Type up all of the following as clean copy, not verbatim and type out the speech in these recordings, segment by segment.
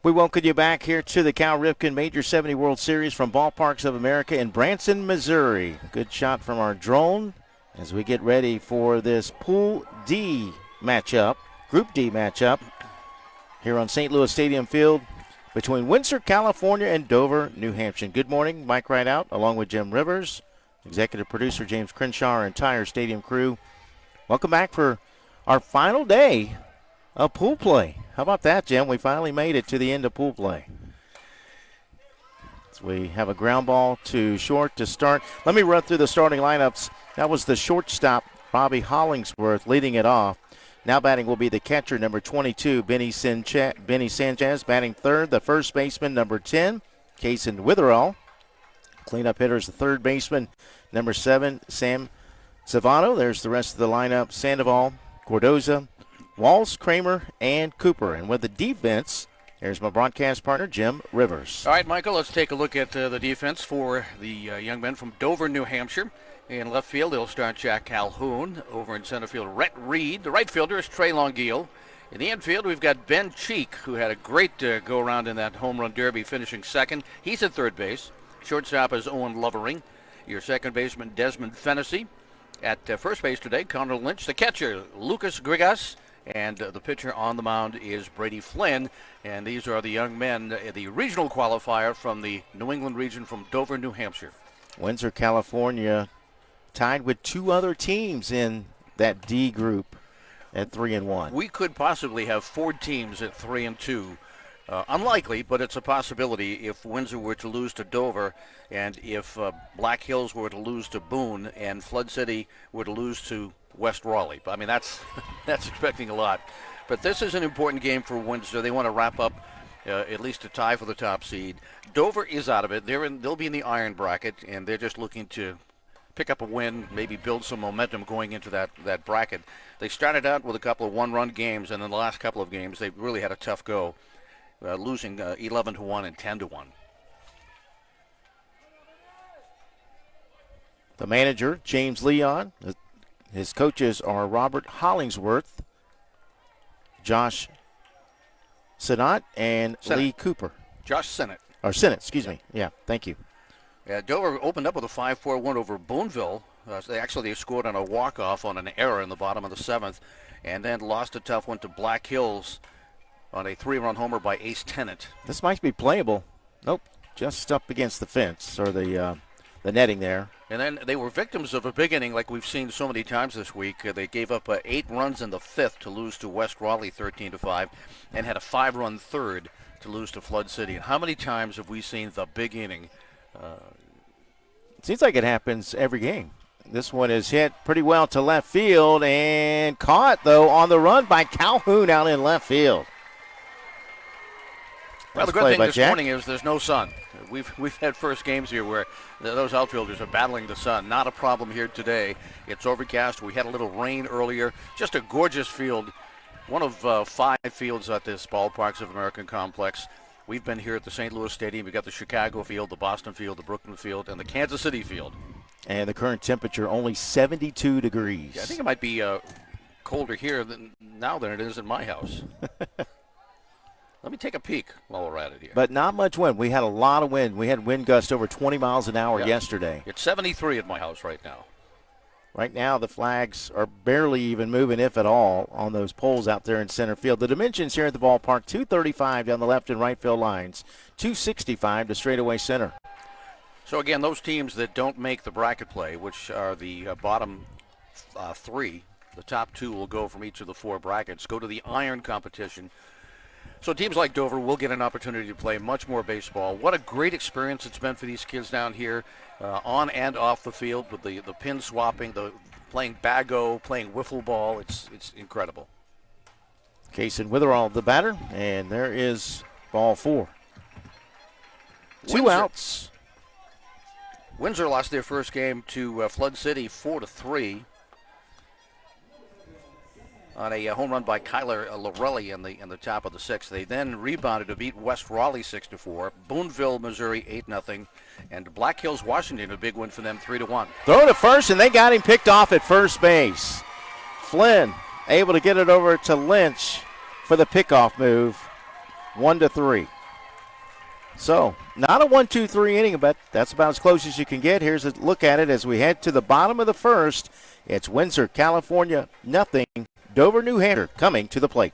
We welcome you back here to the Cal Ripken Major 70 World Series from Ballparks of America in Branson, Missouri. Good shot from our drone as we get ready for this Pool D matchup, Group D matchup, here on St. Louis Stadium Field between Windsor, California and Dover, New Hampshire. Good morning, Mike Rideout, along with Jim Rivers, executive producer James Crenshaw, our entire stadium crew. Welcome back for our final day of pool play. How about that, Jim? We finally made it to the end of pool play. So we have a ground ball to short to start. Let me run through the starting lineups. That was the shortstop, Bobby Hollingsworth, leading it off. Now batting will be the catcher, number 22, Benny Sanchez. Batting third, the first baseman, number 10, Kason Witherall. Cleanup hitters, the third baseman, number 7, Sam Savano. There's the rest of the lineup: Sandoval, Cordoza, Walls, Kramer, and Cooper. And with the defense, here's my broadcast partner, Jim Rivers. All right, Michael, let's take a look at the defense for the young men from Dover, New Hampshire. In left field, they'll start Jack Calhoun. Over in center field, Rhett Reed. The right fielder is Trey Longuille. In the infield, we've got Ben Cheek, who had a great go-around in that home run derby, finishing second. He's at third base. Shortstop is Owen Lovering. Your second baseman, Desmond Fennessy. At first base today, Connor Lynch. The catcher, Lucas Grigas. And the pitcher on the mound is Brady Flynn. And these are the young men, the regional qualifier from the New England region from Dover, New Hampshire. Windsor, California, tied with two other teams in that D group at 3-1. We could possibly have 4 teams at 3-2. Unlikely, but it's a possibility if Windsor were to lose to Dover, and if Black Hills were to lose to Boone, and Flood City were to lose to West Raleigh. I mean, that's expecting a lot. But this is an important game for Windsor. They want to wrap up at least a tie for the top seed. Dover is out of it. They'll be in the iron bracket, and they're just looking to pick up a win, maybe build some momentum going into that bracket. They started out with a couple of one-run games, and in the last couple of games, they really had a tough go, losing 11-1 and 10-1. The manager, James Leon. His coaches are Robert Hollingsworth, Josh Sinnott, and Lee Cooper. Josh Sinnott. Or Sinnott, excuse me. Yeah, thank you. Dover opened up with a 5-4 win over Boonville. They scored on a walk-off on an error in the bottom of the 7th, and then lost a tough one to Black Hills on a 3-run homer by Ace Tennant. This might be playable. Nope, just up against the fence, or the netting there. And then they were victims of a big inning like we've seen so many times this week. They gave up 8 runs in the 5th to lose to West Raleigh 13-5, and had a 5-run third to lose to Flood City. And how many times have we seen the big inning? It seems like it happens every game. This one is hit pretty well to left field and caught, though, on the run by Calhoun out in left field. Well, the good thing this morning is there's no sun. We've had first games here where those outfielders are battling the sun. Not a problem here today. It's overcast. We had a little rain earlier. Just a gorgeous field. One of 5 fields at this Ballparks of America complex. We've been here at the St. Louis Stadium. We've got the Chicago field, the Boston field, the Brooklyn field, and the Kansas City field. And the current temperature only 72 degrees. Yeah, I think it might be colder here now than it is in my house. Let me take a peek while we're at it here. But not much wind. We had a lot of wind. We had wind gusts over 20 miles an hour yesterday. It's 73 at my house right now. Right now, the flags are barely even moving, if at all, on those poles out there in center field. The dimensions here at the ballpark, 235 down the left and right field lines, 265 to straightaway center. So, again, those teams that don't make the bracket play, which are the bottom 3, the top 2 will go from each of the 4 brackets, go to the iron competition. So teams like Dover will get an opportunity to play much more baseball. What a great experience it's been for these kids down here on and off the field with the pin swapping, the playing bago, playing wiffle ball. It's incredible. Kason Witherall, the batter, and there is ball 4. Windsor. 2 outs. Windsor lost their first game to Flood City 4-3. On a home run by Kyler Lorelli in the top of the 6th. They then rebounded to beat West Raleigh 6-4, Boonville, Missouri 8-0, and Black Hills, Washington, a big win for them 3-1. Throw to first, and they got him picked off at first base. Flynn able to get it over to Lynch for the pickoff move. 1-3. So, not a 1-2-3 inning, but that's about as close as you can get. Here's a look at it as we head to the bottom of the first. It's Windsor, California, nothing. Dover, New Hampshire coming to the plate.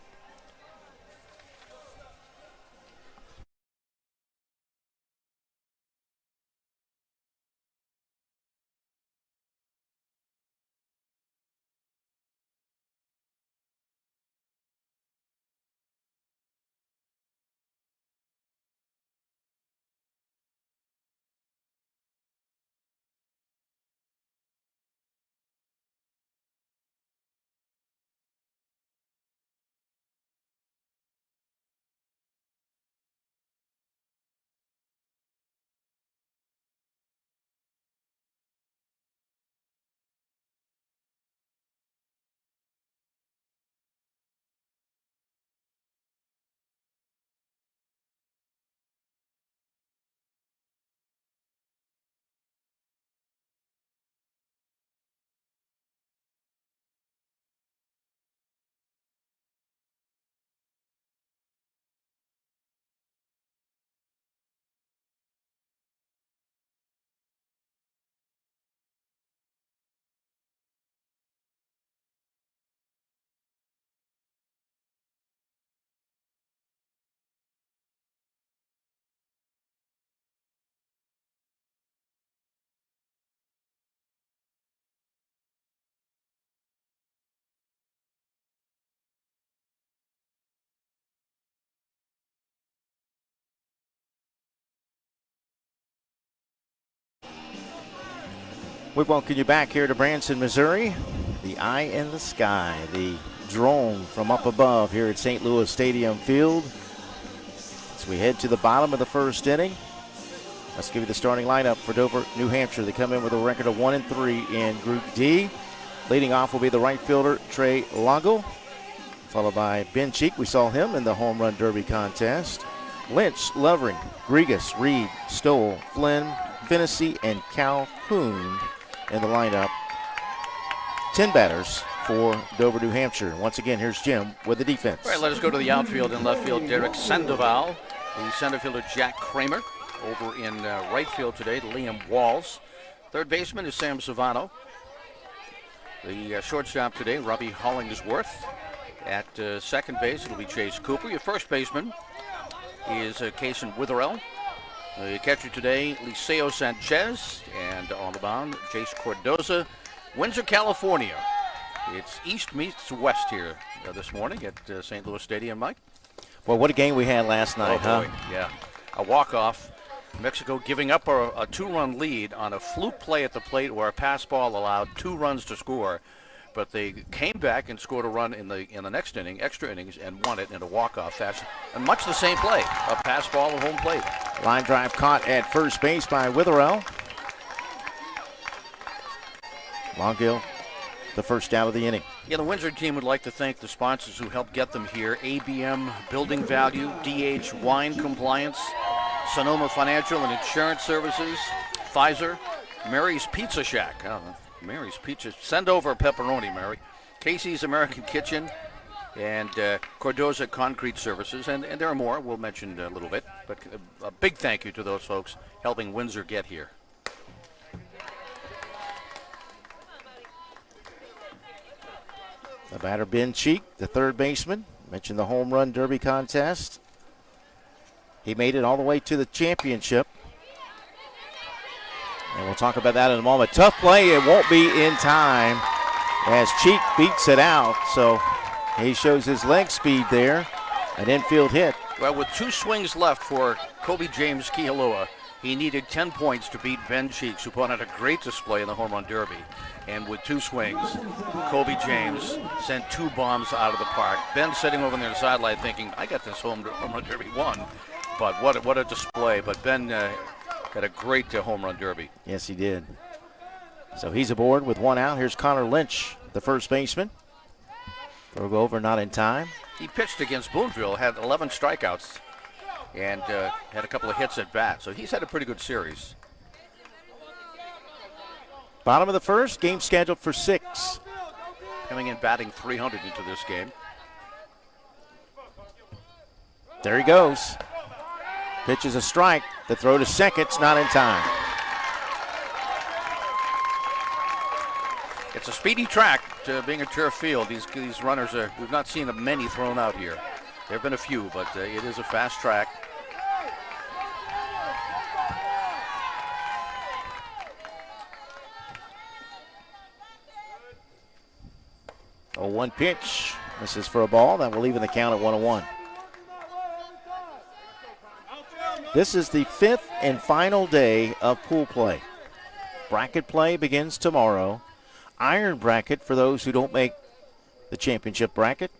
We welcome you back here to Branson, Missouri. The eye in the sky, the drone from up above here at St. Louis Stadium Field. As we head to the bottom of the first inning, let's give you the starting lineup for Dover, New Hampshire. They come in with a record of 1-3 in Group D. Leading off will be the right fielder, Trey Lago, followed by Ben Cheek. We saw him in the home run derby contest. Lynch, Lovering, Grigas, Reed, Stoll, Flynn, Finnessy, and Calhoun in the lineup. 10 batters for Dover, New Hampshire. Once again, here's Jim with the defense. All right, let us go to the outfield. In left field, Derek Sandoval. The center fielder, Jack Kramer. Over in right field today, Liam Walls. Third baseman is Sam Savano. The shortstop today, Robbie Hollingsworth. At second base, it'll be Chase Cooper. Your first baseman is Kason Witherell. The catcher today, Liceo Sanchez. And on the mound, Jace Cordoza. Windsor, California. It's east meets west here this morning at St. Louis Stadium, Mike. Well, what a game we had last night, oh, boy. Yeah. A walk-off. Mexico giving up a two-run lead on a fluke play at the plate where a pass ball allowed 2 runs to score. But they came back and scored a run in the next inning, extra innings, and won it in a walk-off fashion. And much the same play, a pass ball at home plate. Line drive caught at first base by Witherell. Longill, the first out of the inning. Yeah, the Windsor team would like to thank the sponsors who helped get them here. ABM Building Value, DH Wine Compliance, Sonoma Financial and Insurance Services, Pfizer, Mary's Pizza Shack. I don't know. Mary's Pizza. Send over a pepperoni, Mary. Casey's American Kitchen and Cordoza Concrete Services. And there are more we'll mention a little bit. But a big thank you to those folks helping Windsor get here. The batter, Ben Cheek, the third baseman. Mentioned the home run derby contest. He made it all the way to the championship. And we'll talk about that in a moment. Tough play. It won't be in time as Cheek beats it out. So he shows his leg speed there. An infield hit. Well, with 2 swings left for Kobe James Kihalua, he needed 10 points to beat Ben Cheeks, who put on a great display in the home run derby. And with 2 swings, Kobe James sent 2 bombs out of the park. Ben sitting over on the sideline thinking, I got this home run derby won. But what a display. But Ben had a great home run derby. Yes, he did. So he's aboard with 1 out. Here's Connor Lynch, the first baseman. Throw over, not in time. He pitched against Boonville, had 11 strikeouts, and had a couple of hits at bat. So he's had a pretty good series. Bottom of the first, game scheduled for 6. Coming in batting 300 into this game. There he goes. Pitches a strike. The throw to second's not in time. It's a speedy track to being a turf field. These runners we've not seen many thrown out here. There have been a few, but it is a fast track. Oh, one pitch. This is for a ball. That will even the count at 1-1. This is the 5th and final day of pool play. Bracket play begins tomorrow. Iron bracket for those who don't make the championship bracket.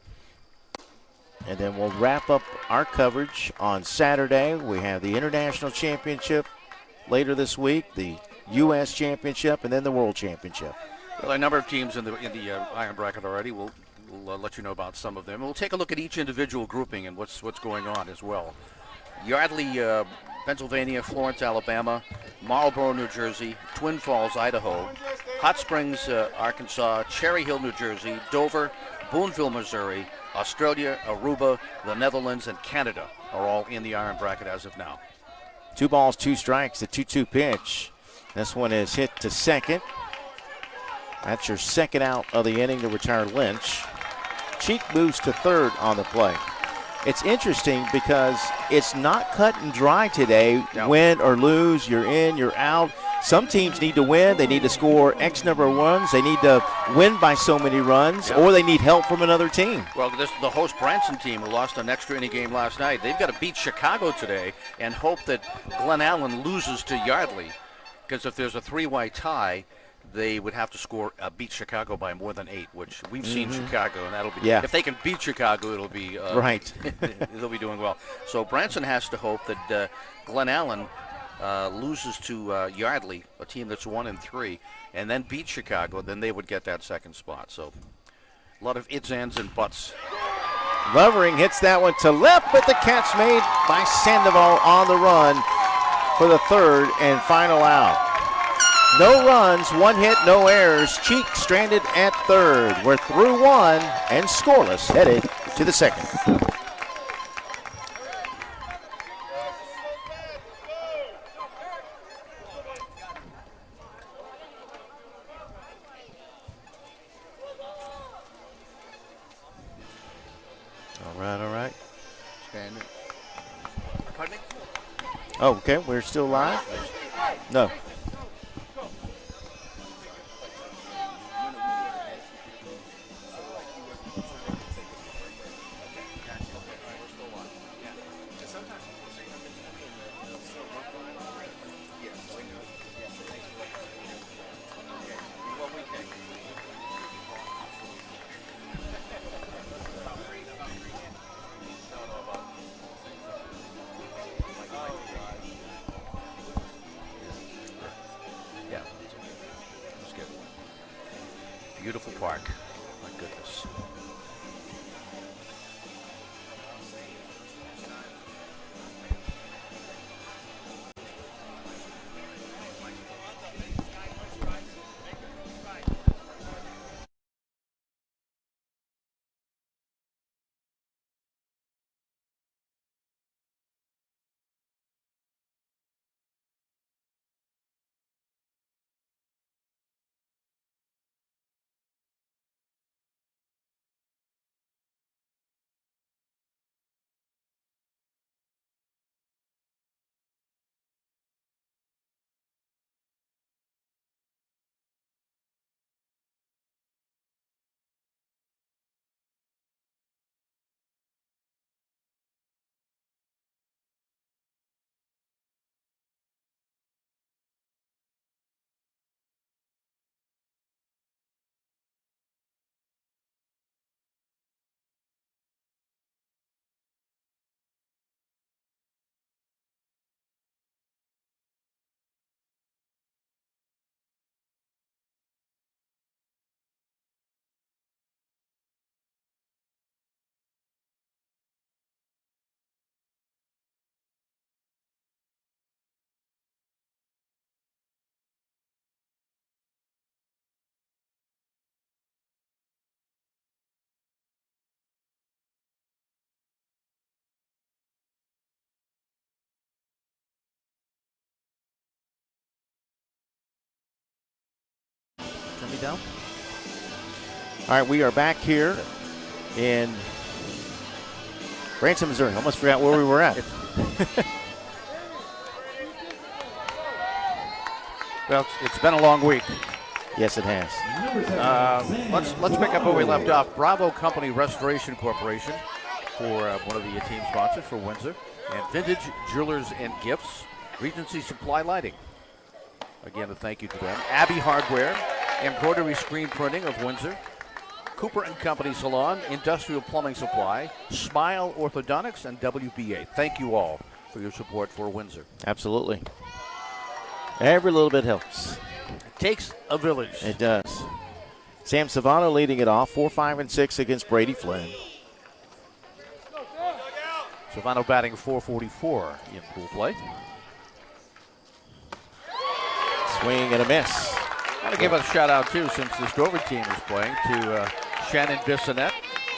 And then we'll wrap up our coverage on Saturday. We have the International Championship later this week, the U.S. Championship, and then the World Championship. Well, a number of teams in the iron bracket already. We'll let you know about some of them. We'll take a look at each individual grouping and what's going on as well. Yardley, Pennsylvania, Florence, Alabama, Marlboro, New Jersey, Twin Falls, Idaho, Hot Springs, Arkansas, Cherry Hill, New Jersey, Dover, Boonville, Missouri, Australia, Aruba, the Netherlands, and Canada are all in the iron bracket as of now. 2 balls, 2 strikes, the 2-2 pitch. This one is hit to second. That's your second out of the inning to retire Lynch. Cheek moves to third on the play. It's interesting because it's not cut and dry today. No. Win or lose, you're in, you're out. Some teams need to win. They need to score X number of runs. They need to win by so many runs, or they need help from another team. Well, the host Branson team, who lost an extra inning game last night, they've got to beat Chicago today and hope that Glen Allen loses to Yardley. Because if there's a 3-way tie, they would have to beat Chicago by more than 8, which we've seen Chicago, and that'll be if they can beat Chicago, it'll be right. They'll be doing well. So Branson has to hope that Glen Allen loses to Yardley, a team that's 1-3, and then beat Chicago. Then they would get that second spot. So a lot of ifs, ands, and buts. Lovering hits that one to left, but the catch made by Sandoval on the run for the third and final out. No runs, 1 hit, no errors. Cheek stranded at third. We're through 1 and scoreless, headed to the second. All right. Standing. Pardon me? Oh, okay, we're still live? No. Beautiful park. My goodness. Turn me down. All right, we are back here in Branson, Missouri. Almost forgot where we were at. Well, it's been a long week. Yes, it has. Let's pick up where we left off. Bravo Company Restoration Corporation for one of the team sponsors for Windsor. And Vintage Jewelers and Gifts, Regency Supply Lighting. Again, a thank you to them. Abbey Hardware, Embroidery Screen Printing of Windsor. Cooper & Company Salon, Industrial Plumbing Supply, Smile Orthodontics, and WBA. Thank you all for your support for Windsor. Absolutely. Every little bit helps. It takes a village. It does. Sam Savano leading it off, 4, 5, and 6 against Brady Flynn. Savano batting .444 in pool play. Swing and a miss. Got to give a shout out too, since this Dover team is playing, to Shannon Bissonette,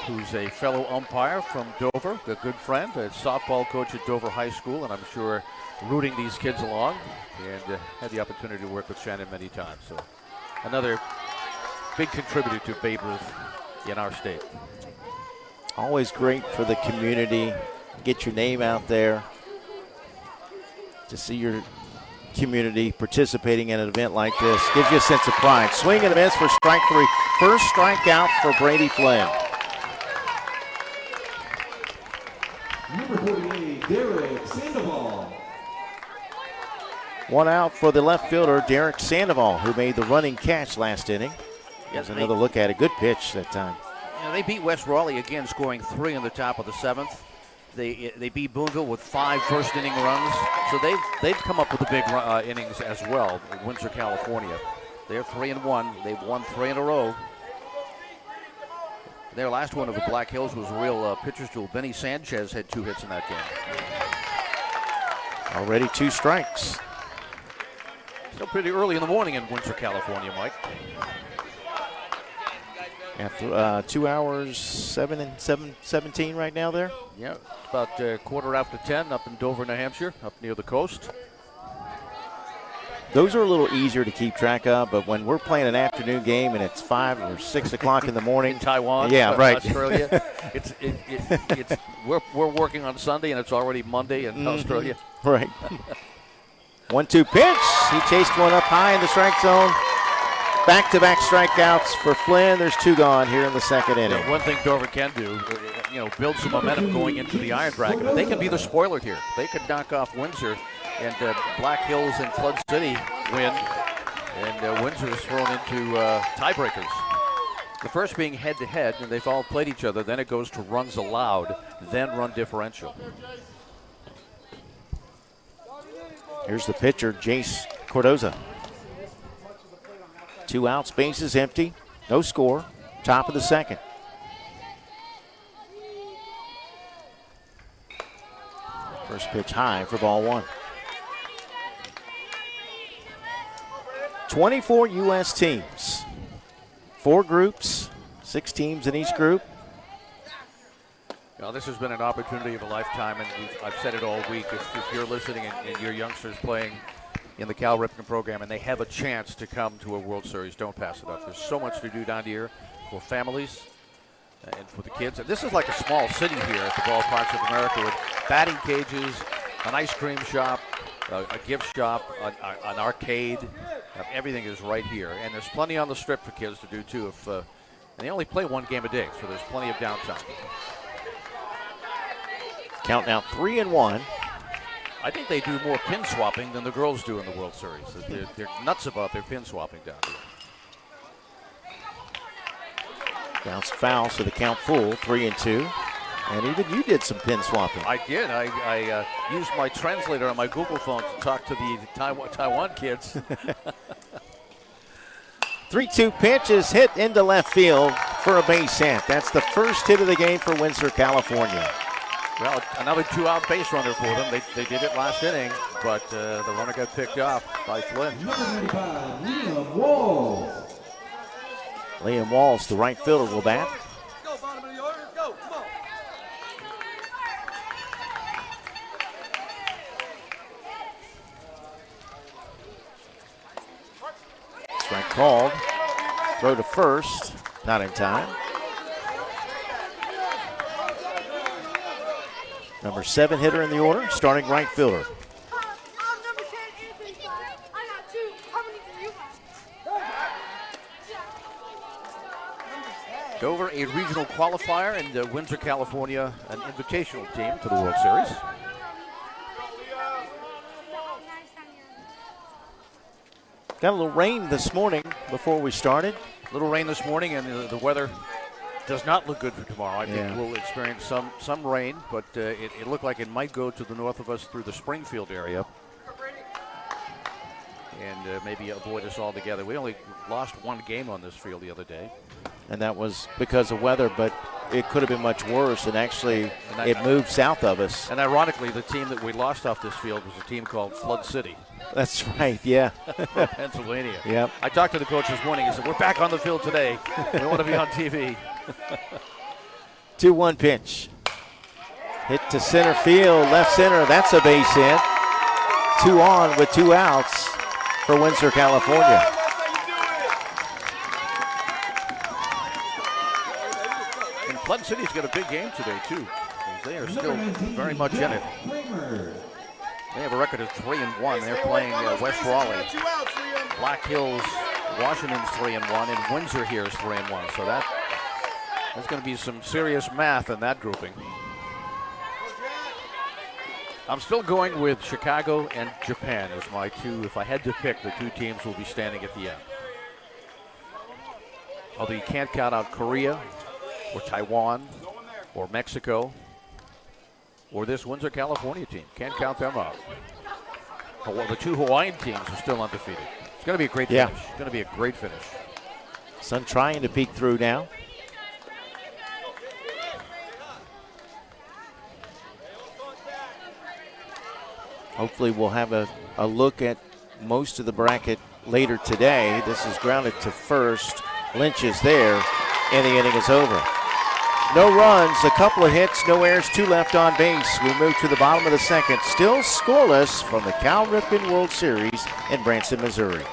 who's a fellow umpire from Dover, a good friend, a softball coach at Dover High School, and I'm sure rooting these kids along, and had the opportunity to work with Shannon many times. So another big contributor to Babe Ruth in our state. Always great for the community. Get your name out there. To see your community participating in an event like this gives you a sense of pride. Swing and a miss for strike 3. First strikeout for Brady Flynn. Number 48, Derek Sandoval. One out for the left fielder, Derek Sandoval, who made the running catch last inning. Here's another look at a good pitch that time. They beat West Raleigh again, scoring 3 in the top of the 7th. They beat Boonville with 5 first-inning runs, so they've come up with the big innings as well. Windsor, California, they're 3-1. They've won 3 in a row. Their last one of the Black Hills was a real pitcher's duel. Benny Sanchez had 2 hits in that game. Already 2 strikes. Still pretty early in the morning in Windsor, California, Mike. After 2 hours, 17 right now there. Yeah, it's about quarter after 10 up in Dover, New Hampshire, up near the coast. Those are a little easier to keep track of, but when we're playing an afternoon game and it's 5 or 6 o'clock in the morning. In Taiwan, yeah, right. Australia. We're working on Sunday and it's already Monday in Australia. Right. 1-2 pitch. He chased one up high in the strike zone. Back-to-back strikeouts for Flynn. There's 2 gone here in the second inning. One thing Dover can do, build some momentum going into the iron bracket. But they can be the spoiler here. They could knock off Windsor, and Black Hills and Flood City win, and Windsor is thrown into tiebreakers. The first being head-to-head, and they've all played each other. Then it goes to runs allowed, then run differential. Here's the pitcher, Jace Cordoza. 2 outs, bases empty, no score, top of the second. First pitch high for ball 1. 24 U.S. teams, 4 groups, 6 teams in each group. This has been an opportunity of a lifetime, and I've said it all week. If you're listening and your youngsters playing in the Cal Ripken program and they have a chance to come to a World Series, don't pass it up. There's so much to do down here for families and for the kids. And this is like a small city here at the Ballparks of America with batting cages, an ice cream shop, a gift shop, an arcade. Everything is right here. And there's plenty on the strip for kids to do, too. And they only play 1 game a day, so there's plenty of downtown. Count now 3-1. I think they do more pin swapping than the girls do in the World Series. They're nuts about their pin swapping down here. Bounced foul, so the count full, 3-2. And even you did some pin swapping. I did. I used my translator on my Google phone to talk to the Taiwan kids. 3-2 pitch is hit into left field for a base hit. That's the first hit of the game for Windsor, California. Well, another 2-out base runner for them. They did it last inning, but the runner got picked off by Flynn. Number 95, Liam Walls. Liam Walls, the right fielder, will bat. Go, bottom of the order. Let's go. Come on. Strike called. Throw to first, not in time. Number 7 hitter in the order, starting right fielder. Dover, a regional qualifier, and Windsor, California, an invitational team to the World Series. Got a little rain this morning before we started. Little rain this morning, and the weather does not look good for tomorrow. I think we'll experience some rain, but it looked like it might go to the north of us through the Springfield area and maybe avoid us altogether. We only lost one game on this field the other day. And that was because of weather, but it could have been much worse, and actually it moved south of us. And ironically, the team that we lost off this field was a team called Flood City. That's right, yeah. From Pennsylvania. Yep. I talked to the coach this morning. He said, we're back on the field today. We want to be on TV. 2-1 pitch. Hit to center field, left center. That's a base hit. 2 on with 2 outs for Windsor, California. And Flood City's got a big game today, too. They are still very much in it. They have a record of 3-1. They're playing West Raleigh. Black Hills, Washington's 3-1, and Windsor here is 3-1. So there's going to be some serious math in that grouping. I'm still going with Chicago and Japan as my two. If I had to pick, the 2 teams will be standing at the end. Although you can't count out Korea or Taiwan or Mexico or this Windsor, California team. Can't count them out. Well, the 2 Hawaiian teams are still undefeated. It's going to be a great finish. It's going to be a great finish. Sun trying to peek through now. Hopefully we'll have a look at most of the bracket later today. This is grounded to first. Lynch is there, and the inning is over. No runs, a couple of hits, no errors, 2 left on base. We move to the bottom of the second. Still scoreless from the Cal Ripken World Series in Branson, Missouri.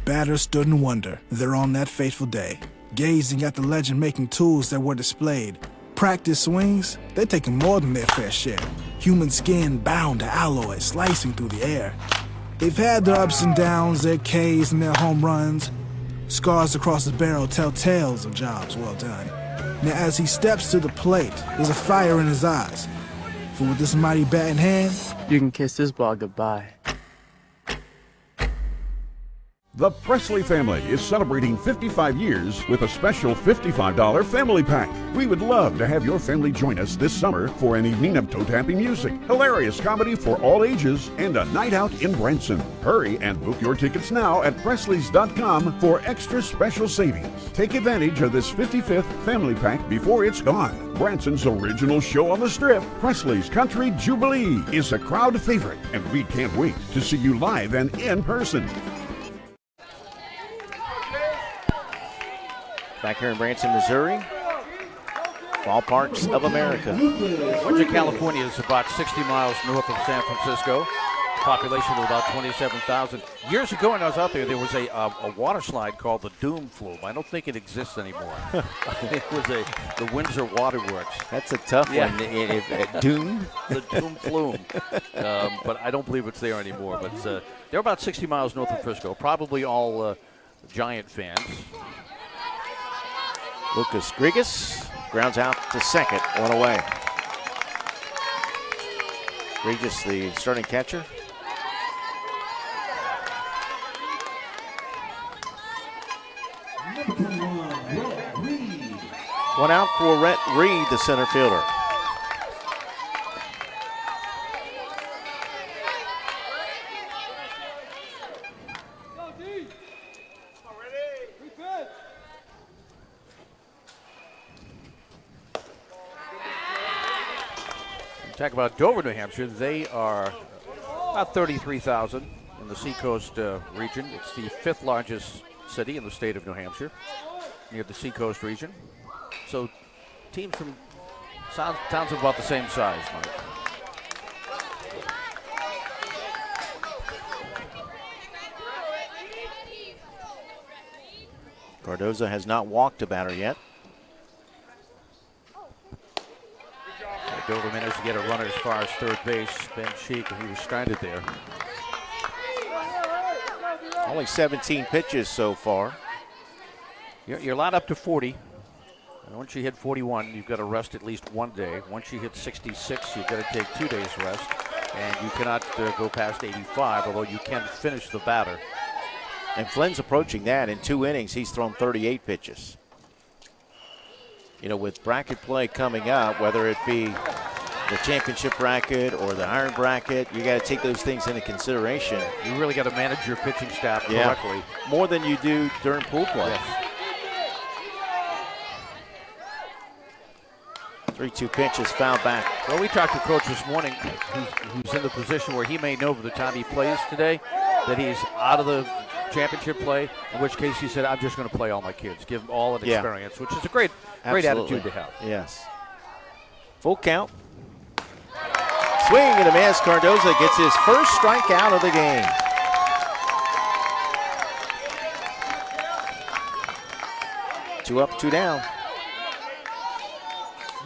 Batters stood in wonder there on that fateful day, gazing at the legend-making tools that were displayed. Practice swings, they're taking more than their fair share. Human skin bound to alloy, slicing through the air. They've had their ups and downs, their Ks and their home runs. Scars across the barrel tell tales of jobs well done. Now as he steps to the plate, there's a fire in his eyes. For with this mighty bat in hand, you can kiss this ball goodbye. The Presley family is celebrating 55 years with a special $55 family pack. We would love to have your family join us this summer for an evening of toe-tapping music, hilarious comedy for all ages, and a night out in Branson. Hurry and book your tickets now at Presleys.com for extra special savings. Take advantage of this 55th family pack before it's gone. Branson's original show on the Strip, Presley's Country Jubilee, is a crowd favorite, and we can't wait to see you live and in person. Back here in Branson, Missouri, Ballparks of America. Windsor, California is about 60 miles north of San Francisco. Population of about 27,000. Years ago when I was out there, there was a water slide called the Doom Flume. I don't think it exists anymore. It was the Windsor Waterworks. That's a tough one. Doom? The Doom Flume. But I don't believe it's there anymore. But they're about 60 miles north of Frisco. Probably all Giant fans. Lucas Grigas grounds out to second, 1 away. Grigas, the starting catcher. Number 21, Rhett Reed. 1 out for Rhett Reed, the center fielder. Talk about Dover, New Hampshire. They are about 33,000 in the Seacoast region. It's the 5th largest city in the state of New Hampshire, near the Seacoast region. So teams from towns of about the same size, Mike. Cardoza has not walked a batter yet. Dover managed to get a runner as far as third base. Ben Cheek, and he was stranded there. Only 17 pitches so far. You're allowed up to 40. And once you hit 41, you've got to rest at least one day. Once you hit 66, you've got to take 2 days rest. And you cannot go past 85, although you can finish the batter. And Flynn's approaching that. In 2 innings, he's thrown 38 pitches. You know, with bracket play coming up, whether it be the championship bracket or the iron bracket, you got to take those things into consideration. You really got to manage your pitching staff correctly. More than you do during pool play. Yes. 3-2 pitch is fouled back. Well, we talked to Coach this morning, who's in the position where he may know by the time he plays today that he's out of the championship play, in which case he said, I'm just going to play all my kids, give them all an experience, which is a great attitude to have. Yes. Full count. Swing and a miss. Cardoza gets his first strikeout of the game. Two up, 2 down.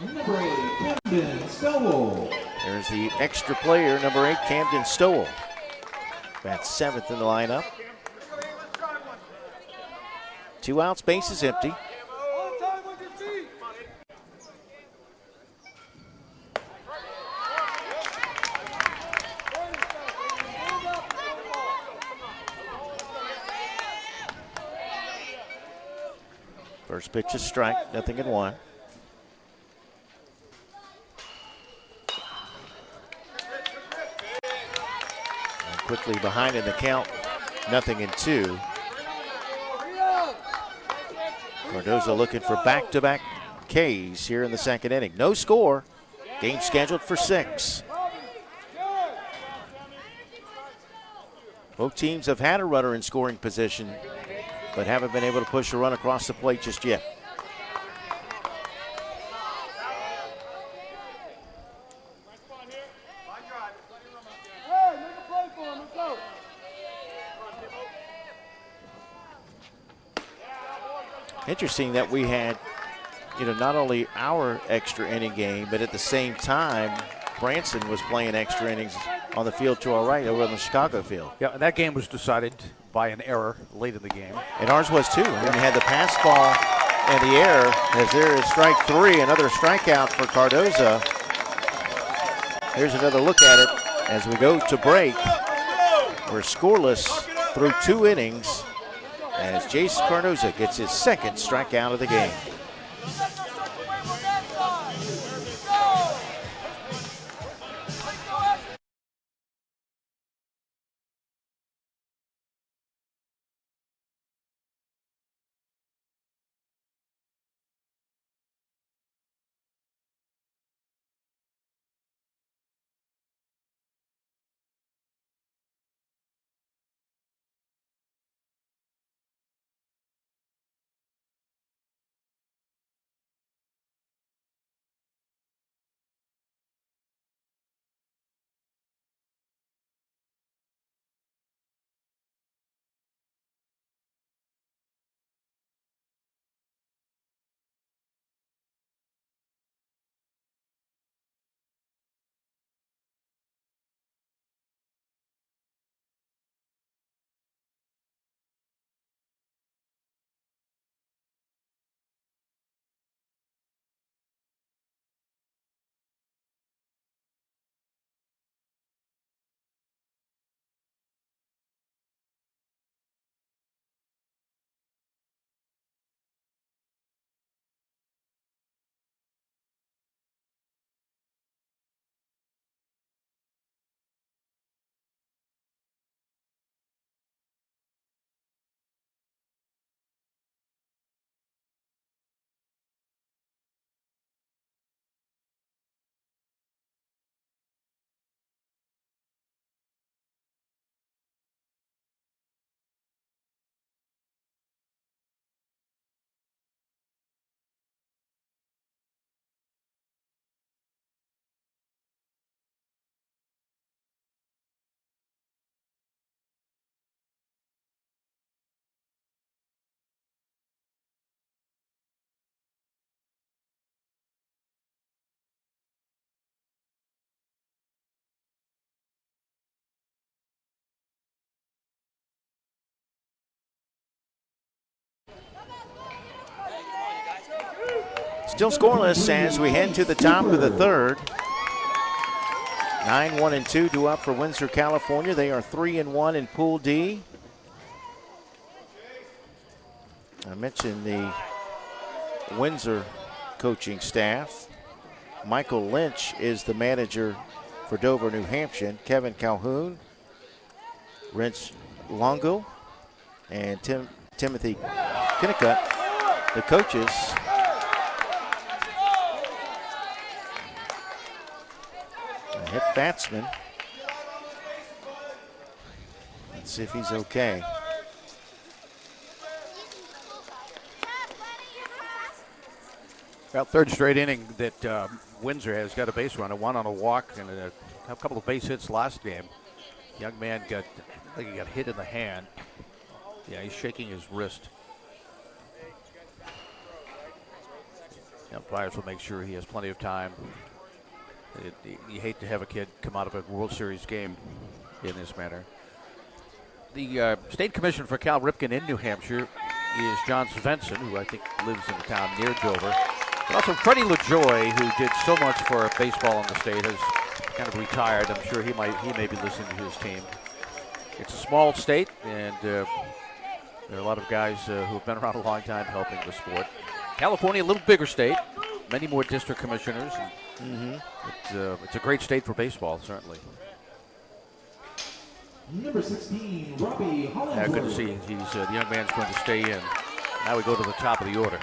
Number 8, Camden Stowell. There's the extra player, number 8, Camden Stowell. That's 7th in the lineup. 2 outs, base is empty. On time with your feet. First pitch is strike, nothing in 1. And quickly behind in the count, nothing in 2. Cardoza looking for back-to-back Ks here in the 2nd inning. No score. Game scheduled for 6. Both teams have had a runner in scoring position, but haven't been able to push a run across the plate just yet. Hey, make a play for him. Let's go. Interesting that we had, not only our extra inning game, but at the same time, Branson was playing extra innings on the field to our right over on the Chicago field. Yeah, and that game was decided by an error late in the game. And ours was too. And then you had the pass ball and the error, as there is strike 3, another strikeout for Cardoza. Here's another look at it as we go to break. We're scoreless through 2 innings as Jace Cardoza gets his 2nd strikeout of the game. Still scoreless as we head to the top of the third. 9-1-2 due up for Windsor, California. They are 3-1 in Pool D. I mentioned the Windsor coaching staff. Michael Lynch is the manager for Dover, New Hampshire. Kevin Calhoun, Rich Longo, and Timothy Kinnicutt, the coaches. A hit batsman. Let's see if he's okay. Well, third straight inning that Windsor has got a base runner, one on a walk and a couple of base hits last game. Young man I think he got hit in the hand. Yeah, he's shaking his wrist. Umpires will make sure he has plenty of time. You hate to have a kid come out of a World Series game in this manner. The state commissioner for Cal Ripken in New Hampshire is John Svensson, who I think lives in the town near Dover. And also Freddie LaJoy, who did so much for baseball in the state, has kind of retired. I'm sure he may be listening to his team. It's a small state, and there are a lot of guys who have been around a long time helping the sport. California, a little bigger state, many more district commissioners. It's a great state for baseball, certainly. Number 16, Robbie Hollingsworth. Good to see the young man's going to stay in. Now we go to the top of the order.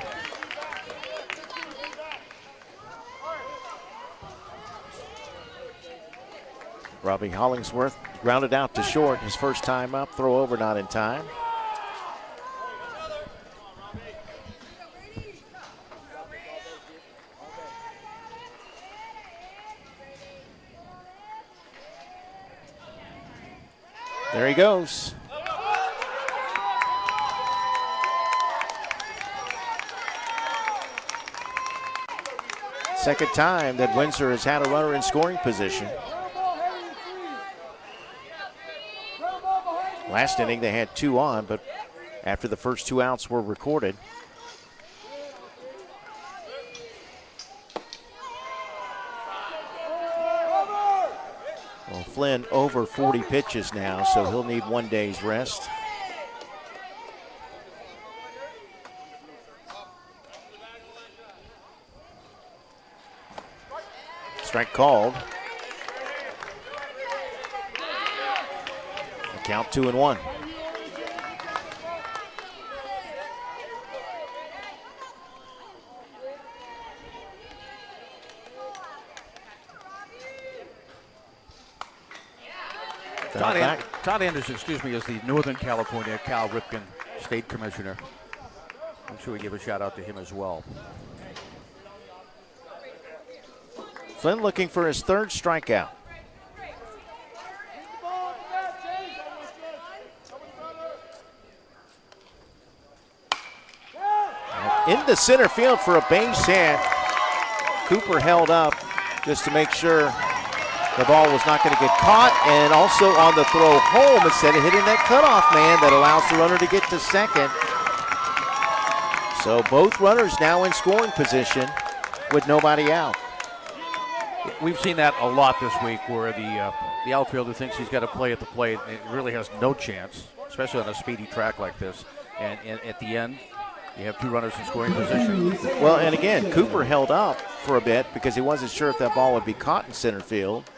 Robbie Hollingsworth grounded out to short his first time up. Throw over not in time. There he goes. Second time that Windsor has had a runner in scoring position. Last inning they had two on, but after the first two outs were recorded. Well, Flynn over 40 pitches now, so he'll need 1 day's rest. Strike called. Count 2-1. Todd Anderson, is the Northern California Cal Ripken State Commissioner. I'm sure we give a shout out to him as well. Flynn looking for his third strikeout. Into center field for a base hit. Cooper held up just to make sure the ball was not going to get caught, and also on the throw home instead of hitting that cutoff man that allows the runner to get to second. So both runners now in scoring position with nobody out. We've seen that a lot this week where the outfielder thinks he's got to play at the plate and really has no chance, especially on a speedy track like this. And at the end, you have two runners in scoring position. Well, and again, Cooper held up for a bit because he wasn't sure if that ball would be caught in center field.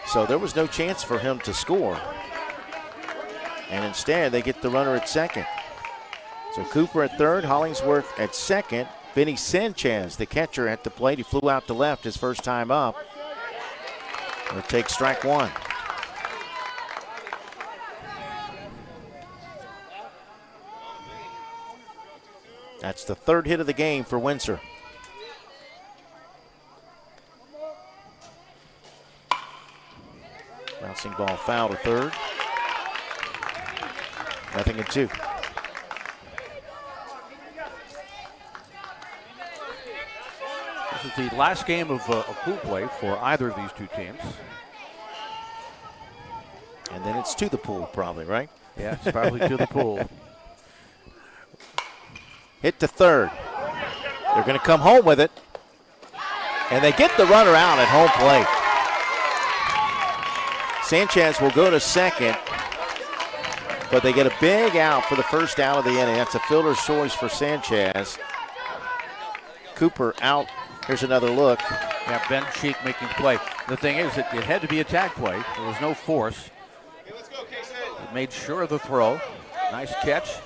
So there was no chance for him to score. And instead, they get the runner at second. So Cooper at third, Hollingsworth at second. Benny Sanchez, the catcher, at the plate. He flew out to left his first time up. He'll take strike one. That's the third hit of the game for Windsor. Bouncing ball foul to third. 0-2. This is the last game of pool play for either of these two teams. And then it's to the pool probably, right? Yeah, it's probably to the pool. Hit to third. They're going to come home with it. And they get the runner out at home plate. Sanchez will go to second, but they get a big out for the first out of the inning. That's a fielder's choice for Sanchez. Cooper out. Here's another look. Yeah, Ben Cheek making play. The thing is, it had to be a tag play. There was no force. He made sure of the throw. Nice catch.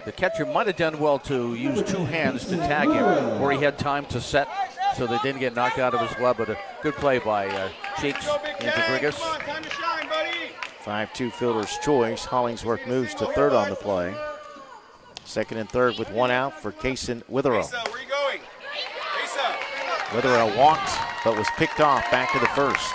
The catcher might have done well to use two hands to tag him, or he had time to set so they didn't get knocked out of his glove. But a good play by Cheeks into Grigas. 5-2 fielder's choice. Hollingsworth moves to third on the play. Second and third with one out for Kason Witherow. Witherow walked, but was picked off back to the first.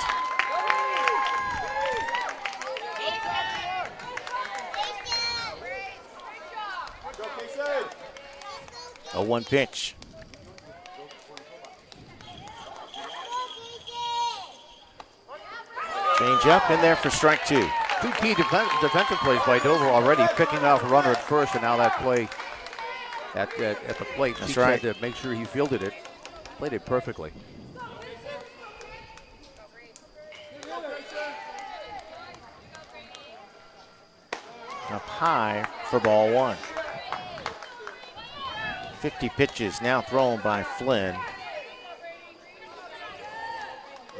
A 1 pitch. Change up in there for strike two. Two key defensive plays by Dover already, picking off a runner at first, and now that play at the plate. That's Cheeks right. had to make sure he fielded it. Played it perfectly. Up high for ball one. 50 pitches now thrown by Flynn.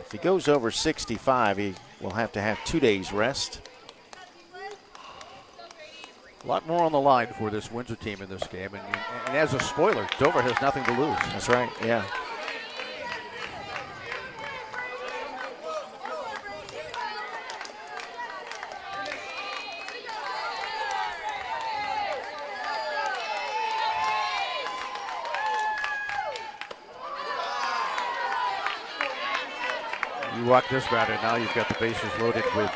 If he goes over 65, he will have to have 2 days rest. A lot more on the line for this Windsor team in this game. And as a spoiler, Dover has nothing to lose. That's right, yeah. You walk this batter, now you've got the bases loaded with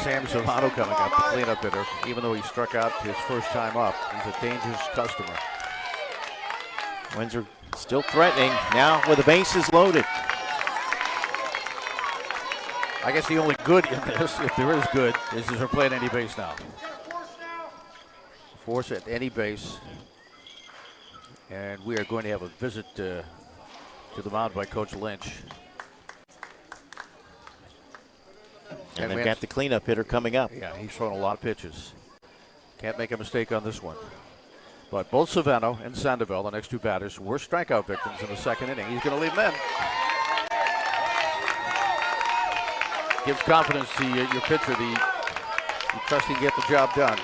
Sam Silvano coming up, the cleanup hitter. Even though he struck out his first time up, he's a dangerous customer. Windsor still threatening, now with the bases loaded. I guess the only good in this, if there is good, is they're playing any base now. Force at any base. And we are going to have a visit to the mound by Coach Lynch. And they've got the cleanup hitter coming up. Yeah, he's thrown a lot of pitches. Can't make a mistake on this one. But both Savano and Sandoval, the next two batters, were strikeout victims in the second inning. He's going to leave them in. Gives confidence to your pitcher. You trust he can get the job done.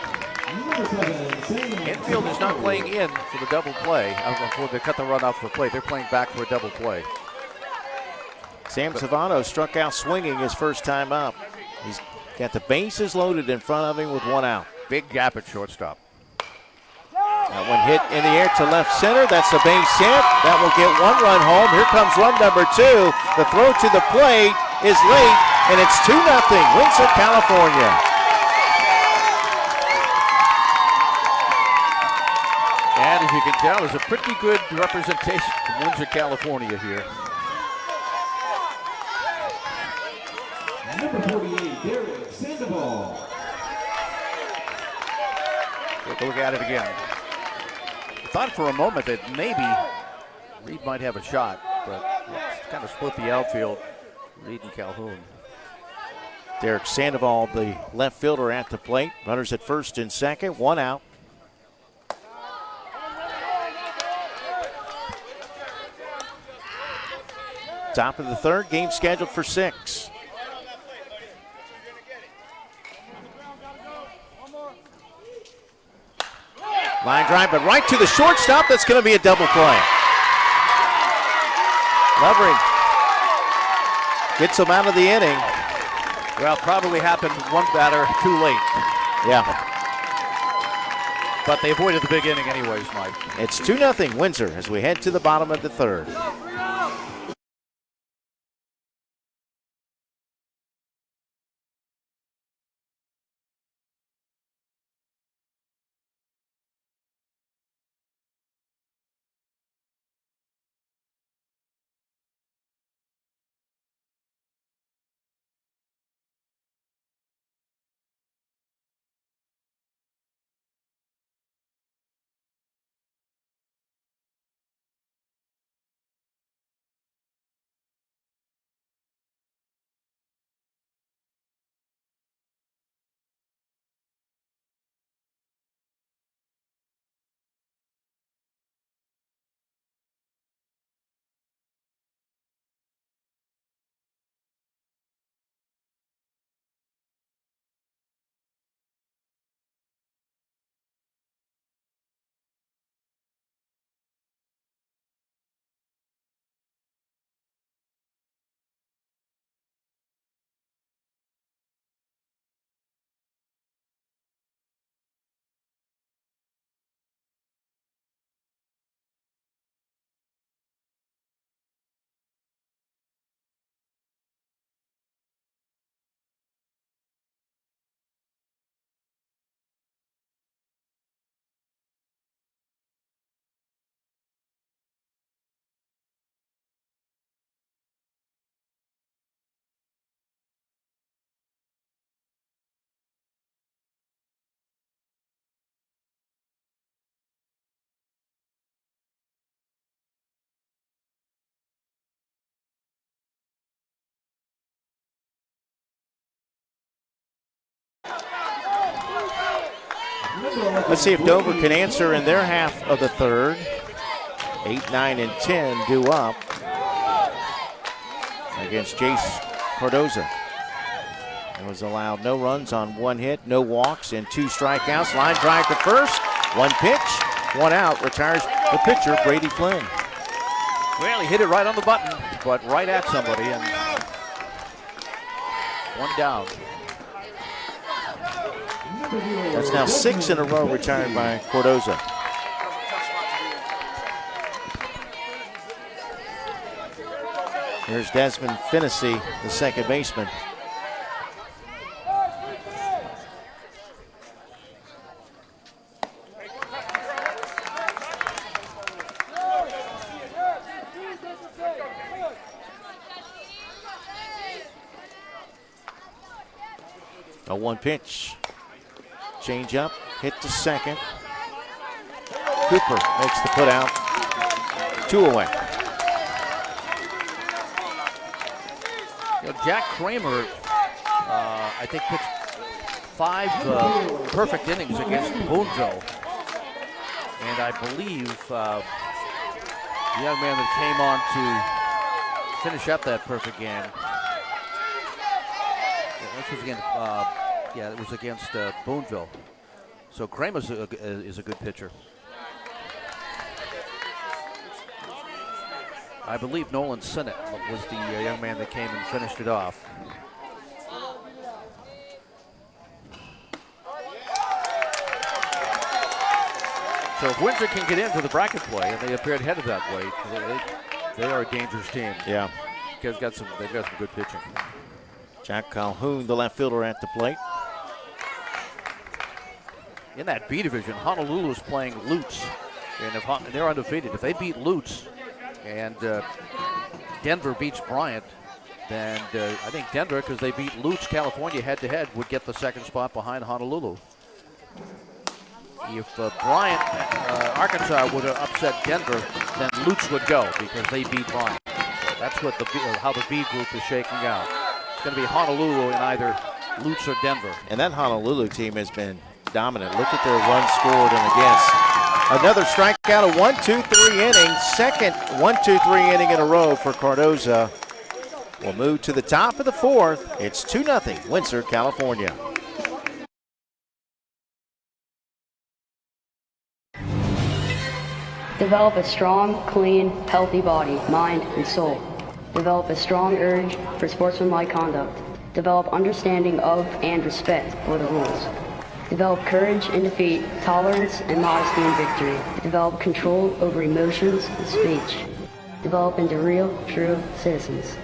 Infield is not playing in for the double play. Before they cut the run off for play, they're playing back for a double play. Sam Savano struck out swinging his first time up. He's got the bases loaded in front of him with one out. Big gap at shortstop. That one hit in the air to left center. That's a base hit. That will get one run home. Here comes run number two. The throw to the plate is late, and it's 2-0, Windsor, California. And as you can tell, there's a pretty good representation from Windsor, California here. Number 48, Derek Sandoval. Take a look at it again. Thought for a moment that maybe Reed might have a shot, but it's kind of split the outfield. Reed and Calhoun. Derek Sandoval, the left fielder at the plate. Runners at first and second, one out. Top of the third, game scheduled for 6. Line drive, but right to the shortstop. That's going to be a double play. Lovering gets him out of the inning. Well, probably happened one batter too late. Yeah. But they avoided the big inning anyways, Mike. It's 2-0 Windsor as we head to the bottom of the third. Let's see if Dover can answer in their half of the third. 8, 9, and 10 due up against Jace Cardoza. It was allowed no runs on 1 hit, no walks, and 2 strikeouts. Line drive to first. 1 pitch, 1 out. Retires the pitcher, Brady Flynn. Well, he hit it right on the button, but right at somebody, and 1 down. That's now 6 in a row retired by Cardoza. Here's Desmond Finney, the second baseman. A 1 pitch. Change up, hit to second. Cooper makes the put out. 2 away. Jack Kramer, I think, pitched 5 perfect innings against Boonville. And I believe the young man that came on to finish up that perfect game. This was against, it was against Boonville. So Kramer is a good pitcher. I believe Nolan Sinnott was the young man that came and finished it off. So if Windsor can get into the bracket play, and they appeared headed that way, they are a dangerous team. Yeah. They've got some good pitching. Jack Calhoun, the left fielder, at the plate. In that B division, Honolulu is playing Lutz, and they're undefeated. If they beat Lutz and Denver beats Bryant, then I think Denver, because they beat Lutz, California, head-to-head, would get the second spot behind Honolulu. If Bryant, Arkansas would have upset Denver, then Lutz would go because they beat Bryant. That's what how the B group is shaking out. It's going to be Honolulu in either Lutz or Denver. And that Honolulu team has been dominant. Look at their runs scored and against. Another strikeout, a 1-2-3 inning. Second 1-2-3 inning in a row for Cardoza. We'll move to the top of the fourth. It's 2-0, Windsor, California. Develop a strong, clean, healthy body, mind, and soul. Develop a strong urge for sportsmanlike conduct. Develop understanding of and respect for the rules. Develop courage in defeat, tolerance and modesty in victory. Develop control over emotions and speech. Develop into real, true citizens.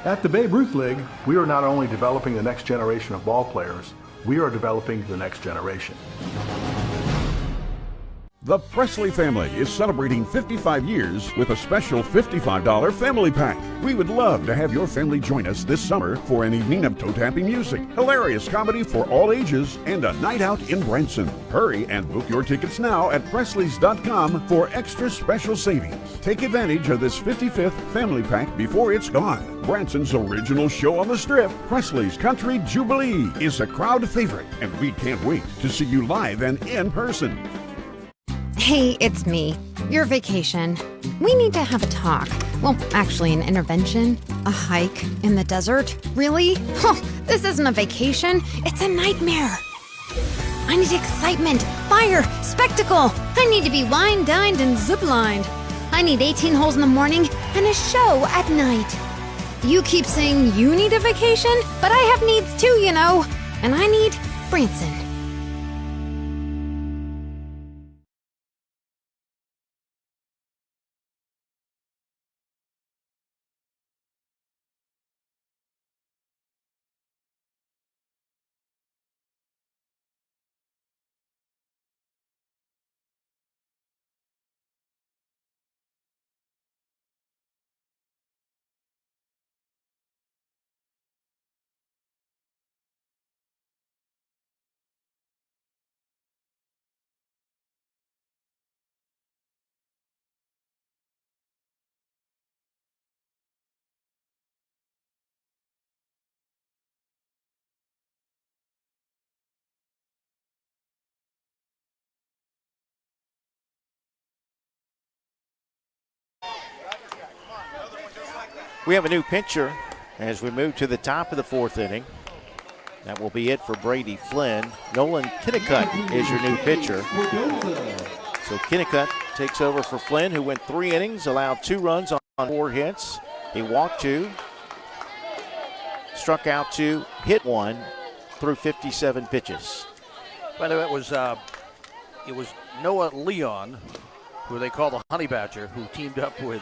At the Babe Ruth League, we are not only developing the next generation of ball players, we are developing the next generation. The Presley family is celebrating 55 years with a special $55 family pack. We would love to have your family join us this summer for an evening of toe-tapping music, hilarious comedy for all ages, and a night out in Branson. Hurry and book your tickets now at Presleys.com for extra special savings. Take advantage of this 55th family pack before it's gone. Branson's original show on the Strip, Presley's Country Jubilee, is a crowd favorite, and we can't wait to see you live and in person. Hey, it's me, your vacation. We need to have a talk. Well, actually, an intervention. A hike in the desert. Really? Huh, this isn't a vacation. It's a nightmare. I need excitement, fire, spectacle. I need to be wined, dined, and ziplined. I need 18 holes in the morning and a show at night. You keep saying you need a vacation, but I have needs too, you know. And I need Branson. We have a new pitcher as we move to the top of the fourth inning. That will be it for Brady Flynn. Nolan Kinnicutt is your new pitcher. So Kinnicutt takes over for Flynn, who went 3 innings, allowed 2 runs on 4 hits. He walked 2, struck out 2, hit 1 through 57 pitches. By the way, it was Noah Leon, who they call the Honey Badger, who teamed up with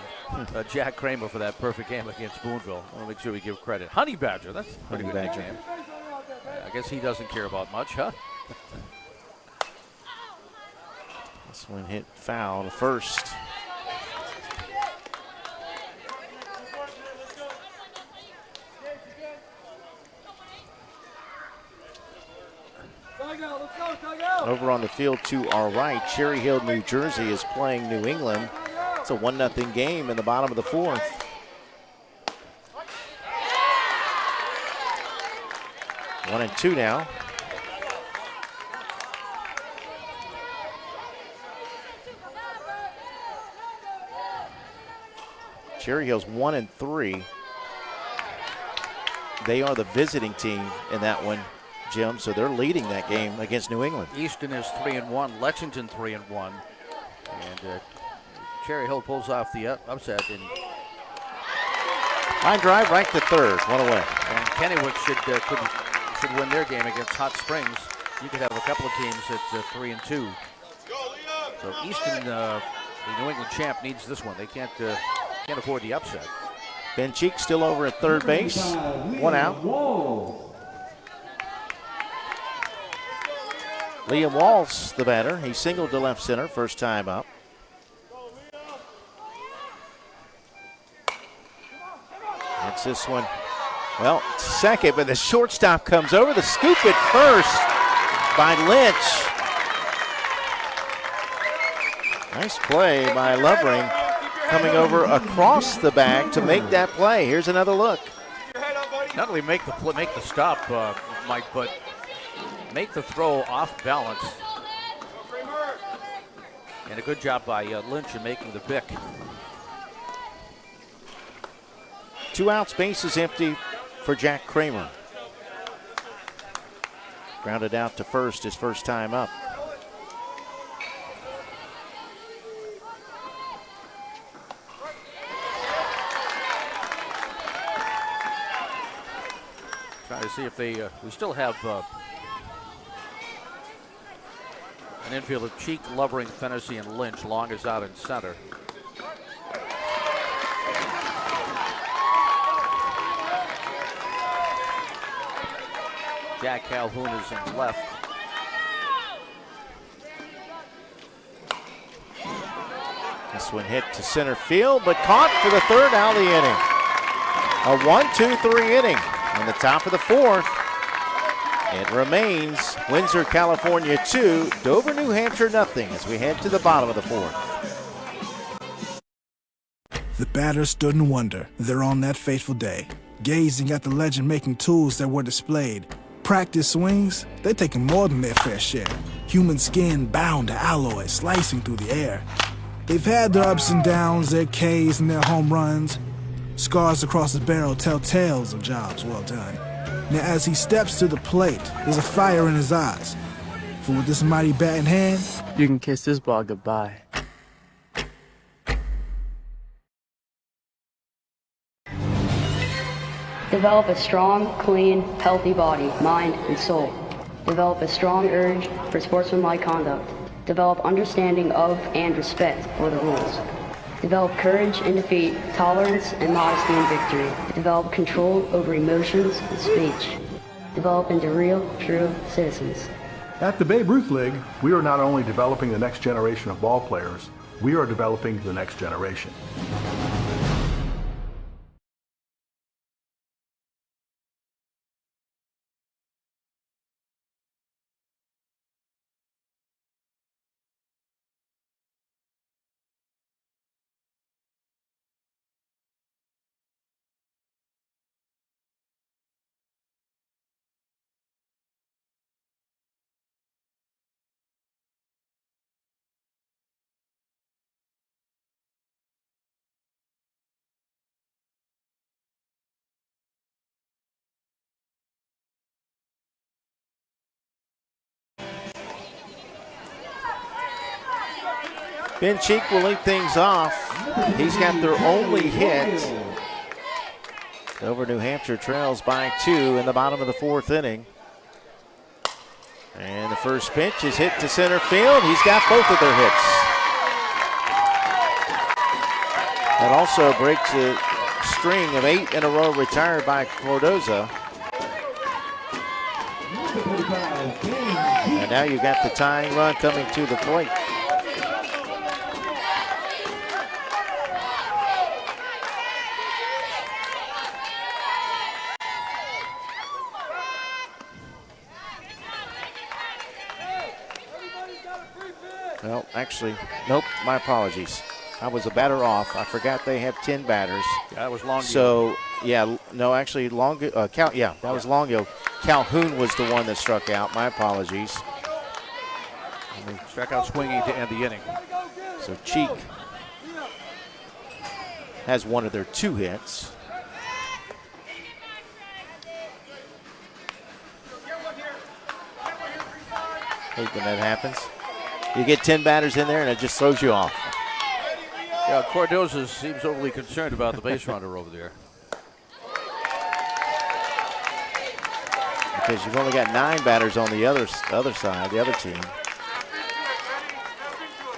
Jack Kramer for that perfect game against Boonville. I want to make sure we give credit. Honey Badger, that's a pretty good nickname. I guess he doesn't care about much, huh? This one hit foul to first. Over on the field to our right, Cherry Hill, New Jersey is playing New England. It's a 1-0 game in the bottom of the 4th. One and 2 now. Cherry Hill's 1 and 3. They are the visiting team in that one, Jim, so they're leading that game against New England. Easton is 3-1, Lexington 3-1, and Cherry Hill pulls off the upset. Line drive right to third, 1 away. And Kennewick should win their game against Hot Springs. You could have a couple of teams at 3-2. So Easton, the New England champ, needs this one. They can't afford the upset. Ben Cheek still over at third base, 1 out. Liam Walls, the batter. He singled to left center, first time up. That's this one. Well, second, but the shortstop comes over. The scoop at first by Lynch. Nice play by Lovering, coming over across the bag to make that play. Here's another look. Not only make the stop, Mike, but make the throw off balance. And a good job by Lynch in making the pick. 2 outs, base is empty for Jack Kramer. Grounded out to first his first time up. Trying to see if we still have an infield of Cheek, Lovering, Fennessy, and Lynch. Long is out in center. Jack Calhoun is in left. This one hit to center field, but caught for the third out of the inning. A 1-2-3 inning in the top of the 4th. It remains Windsor, California 2, Dover, New Hampshire nothing as we head to the bottom of the 4th. The batters stood in wonder there on that fateful day, gazing at the legend-making tools that were displayed. Practice swings, they're taking more than their fair share. Human skin bound to alloy, slicing through the air. They've had their ups and downs, their Ks and their home runs. Scars across the barrel tell tales of jobs well done. Now as he steps to the plate, there's a fire in his eyes. For with this mighty bat in hand, You can kiss this ball goodbye. Develop a strong, clean, healthy body, mind, and soul. Develop a strong urge for sportsmanlike conduct. Develop understanding of and respect for the rules. Develop courage in defeat, tolerance and modesty in victory. Develop control over emotions and speech. Develop into real, true citizens. At the Babe Ruth League, we are not only developing the next generation of ball players, we are developing the next generation. Ben Cheek will lead things off. He's got their only hit. Dover, New Hampshire trails by 2 in the bottom of the 4th inning. And the first pitch is hit to center field. He's got both of their hits. That also breaks a string of 8 in a row retired by Cardoza. And now you got the tying run coming to the plate. Well, actually, nope, my apologies. I was a batter off. I forgot they have 10 batters. That was Longhill. So, yeah, no, actually, that was Longhill. Calhoun was the one that struck out. My apologies. Struck out swinging to end the inning. So Cheek has one of their 2 hits. Hate when that happens. You get 10 batters in there and it just throws you off. Yeah, Cardoza seems overly concerned about the base runner over there. Because you've only got 9 batters on the other side, the other team.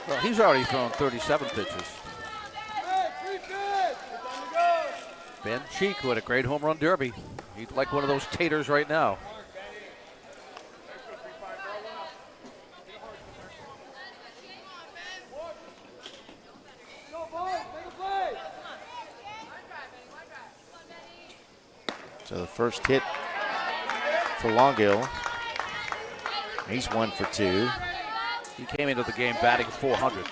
Well, he's already thrown 37 pitches. Ben Cheek with a great home run derby. He's like one of those taters right now. So the first hit for Longhill. He's 1 for 2. He came into the game batting .400.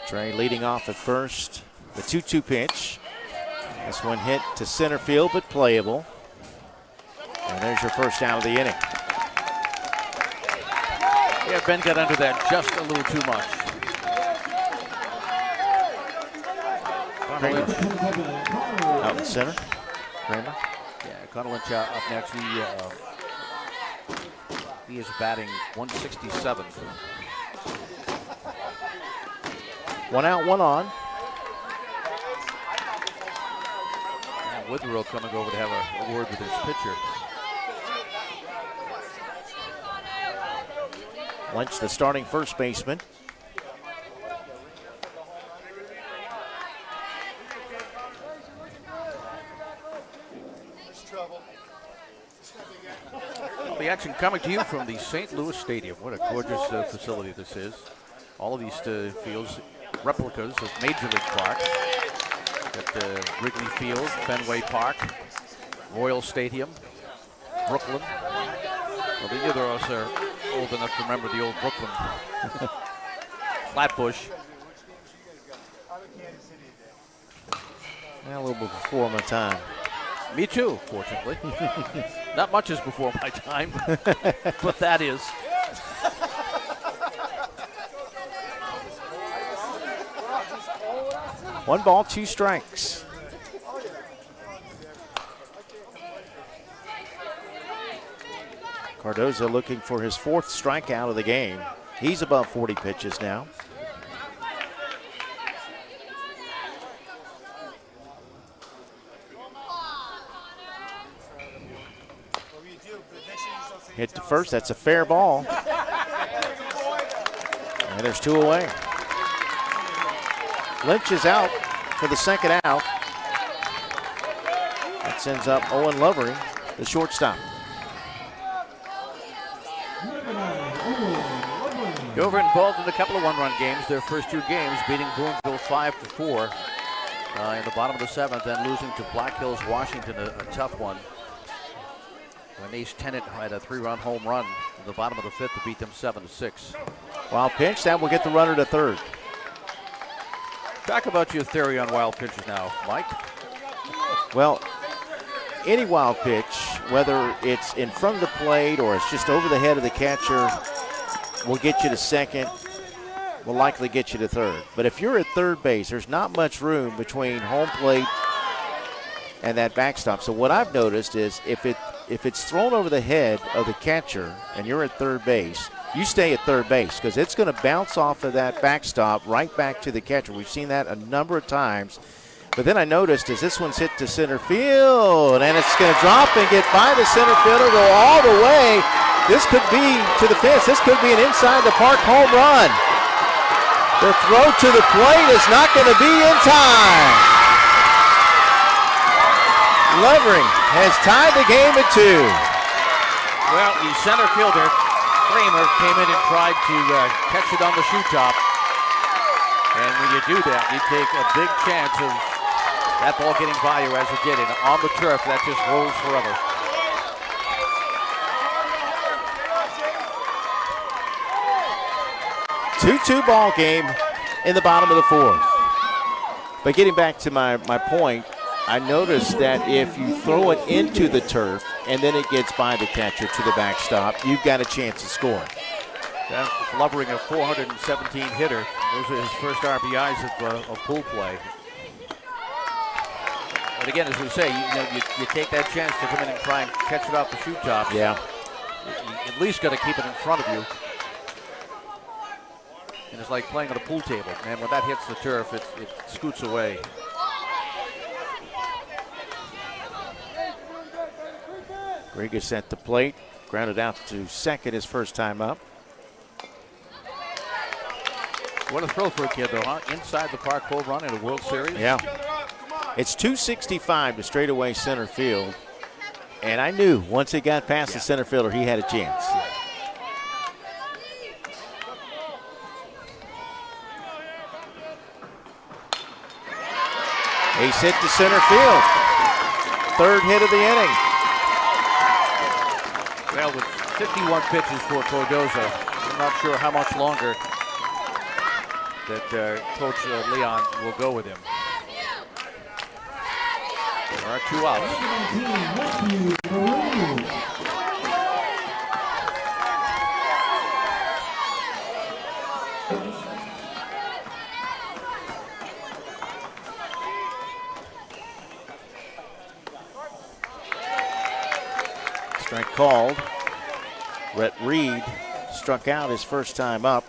Trey leading off at first. The 2-2 pitch. This one hit to center field, but playable. And there's your first out of the inning. Yeah, Ben got under that just a little too much. Out in center. Kramer. Yeah, Connor Lynch up next. He is batting .167. 1 out, 1 on. Yeah, Withrow coming over to have a word with his pitcher. Lynch, the starting first baseman. The action coming to you from the St. Louis Stadium. What a gorgeous facility this is. All of these fields, replicas of Major League Park. Got Wrigley Field, Fenway Park, Royal Stadium, Brooklyn. Well, neither of us are old enough to remember the old Brooklyn. Flatbush. A little bit before my time. Me too, fortunately. Not much is before my time, but that is. One ball, 2 strikes. Cardoza looking for his 4th strikeout of the game. He's above 40 pitches now. Hit to first, that's a fair ball. And there's 2 away. Lynch is out for the second out. That sends up Owen Lovery, the shortstop. Dover involved in a couple of one-run games. Their first 2 games, beating Boonville 5-4 in the bottom of the 7th, and losing to Black Hills, Washington, a tough one. When Ace Tennant had a 3-run home run in the bottom of the 5th to beat them 7-6. Wild pitch, that will get the runner to third. Talk about your theory on wild pitches now, Mike. Well, any wild pitch, whether it's in front of the plate or it's just over the head of the catcher, will get you to second, will likely get you to third. But if you're at third base, there's not much room between home plate and that backstop. So what I've noticed is if it's thrown over the head of the catcher and you're at third base, you stay at third base because it's going to bounce off of that backstop right back to the catcher. We've seen that a number of times. But then I noticed as this one's hit to center field, and it's going to drop and get by the center fielder, go all the way. This could be to the fence. This could be an inside the park home run. The throw to the plate is not going to be in time. Lovering has tied the game at 2. Well, the center fielder, Kramer, came in and tried to catch it on the shoe top. And when you do that, you take a big chance of that ball getting by you as it did. And on the turf, that just rolls forever. Two ball game in the bottom of the 4th. But getting back to my point, I noticed that if you throw it into the turf and then it gets by the catcher to the backstop, you've got a chance of scoring. Lovering a 417 hitter. Those are his first RBIs of pool play. But again, as we say, you take that chance to come in and try and catch it off the shoe top. Yeah. You at least got to keep it in front of you. And it's like playing on a pool table. And when that hits the turf, it scoots away. Grigas at the plate, grounded out to second his first time up. What a throw for a kid, though, huh? Inside the park home run in a World Series. Yeah. It's 265 to straightaway center field. And I knew once it got past the center fielder, he had a chance. Ace hit to center field. Third hit of the inning. Well, with 51 pitches for Cardozo, I'm not sure how much longer that Coach Leon will go with him. There are 2 outs. Strike called. Rhett Reed struck out his first time up.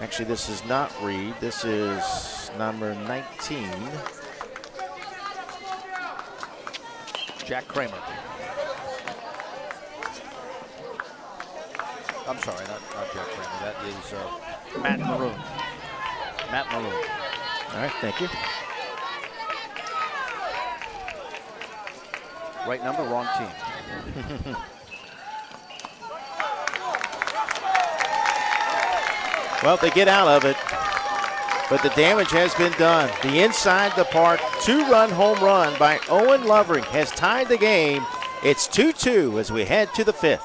Actually, this is not Reed. This is number 19. Jack Kramer. I'm sorry, not Jack Kramer. That is Matt Maroon. Matt Maroon. All right, thank you. Right number, wrong team. Well, they get out of it, but the damage has been done. The inside the park 2-run home run by Owen Lovering has tied the game. It's 2-2 as we head to the 5th.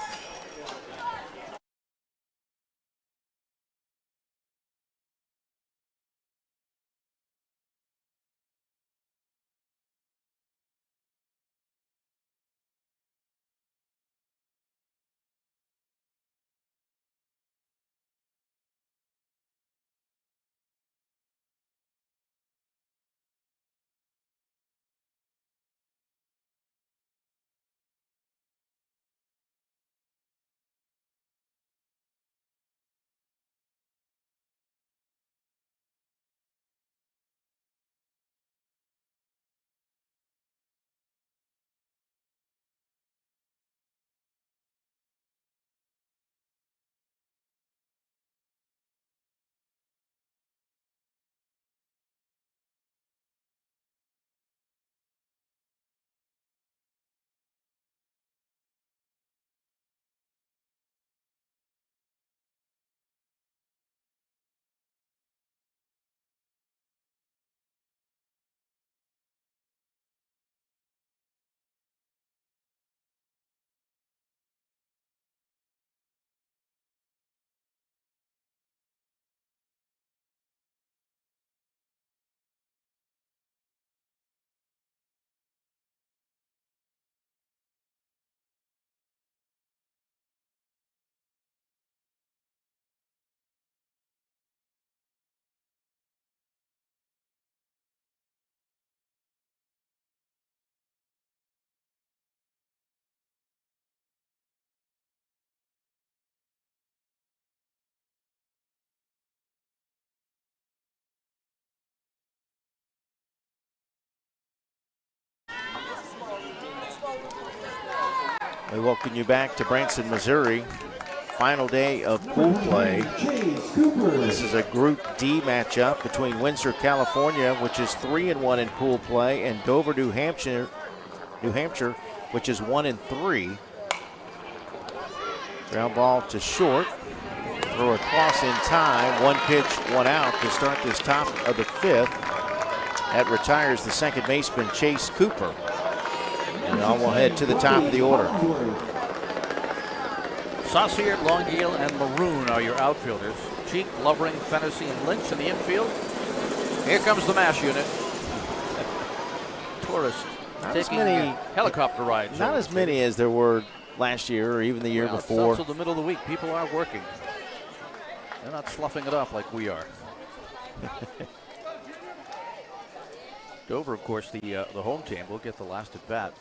We welcome you back to Branson, Missouri. Final day of pool play. This is a Group D matchup between Windsor, California, which is 3-1 in pool play, and Dover, New Hampshire, which is 1-3. Ground ball to short. Throw across in time. 1 pitch, 1 out to start this top of the 5th. That retires the second baseman, Chase Cooper. And now we'll head to the top of the order. Saucier, Longueuil, and Maroon are your outfielders. Cheek, Lovering, Fennessy, and Lynch in the infield. Here comes the MASH unit. Tourist taking helicopter rides. Not as many as there were last year or even the year before. It's also the middle of the week. People are working. They're not sloughing it off like we are. Dover, of course, the home team will get the last at bat.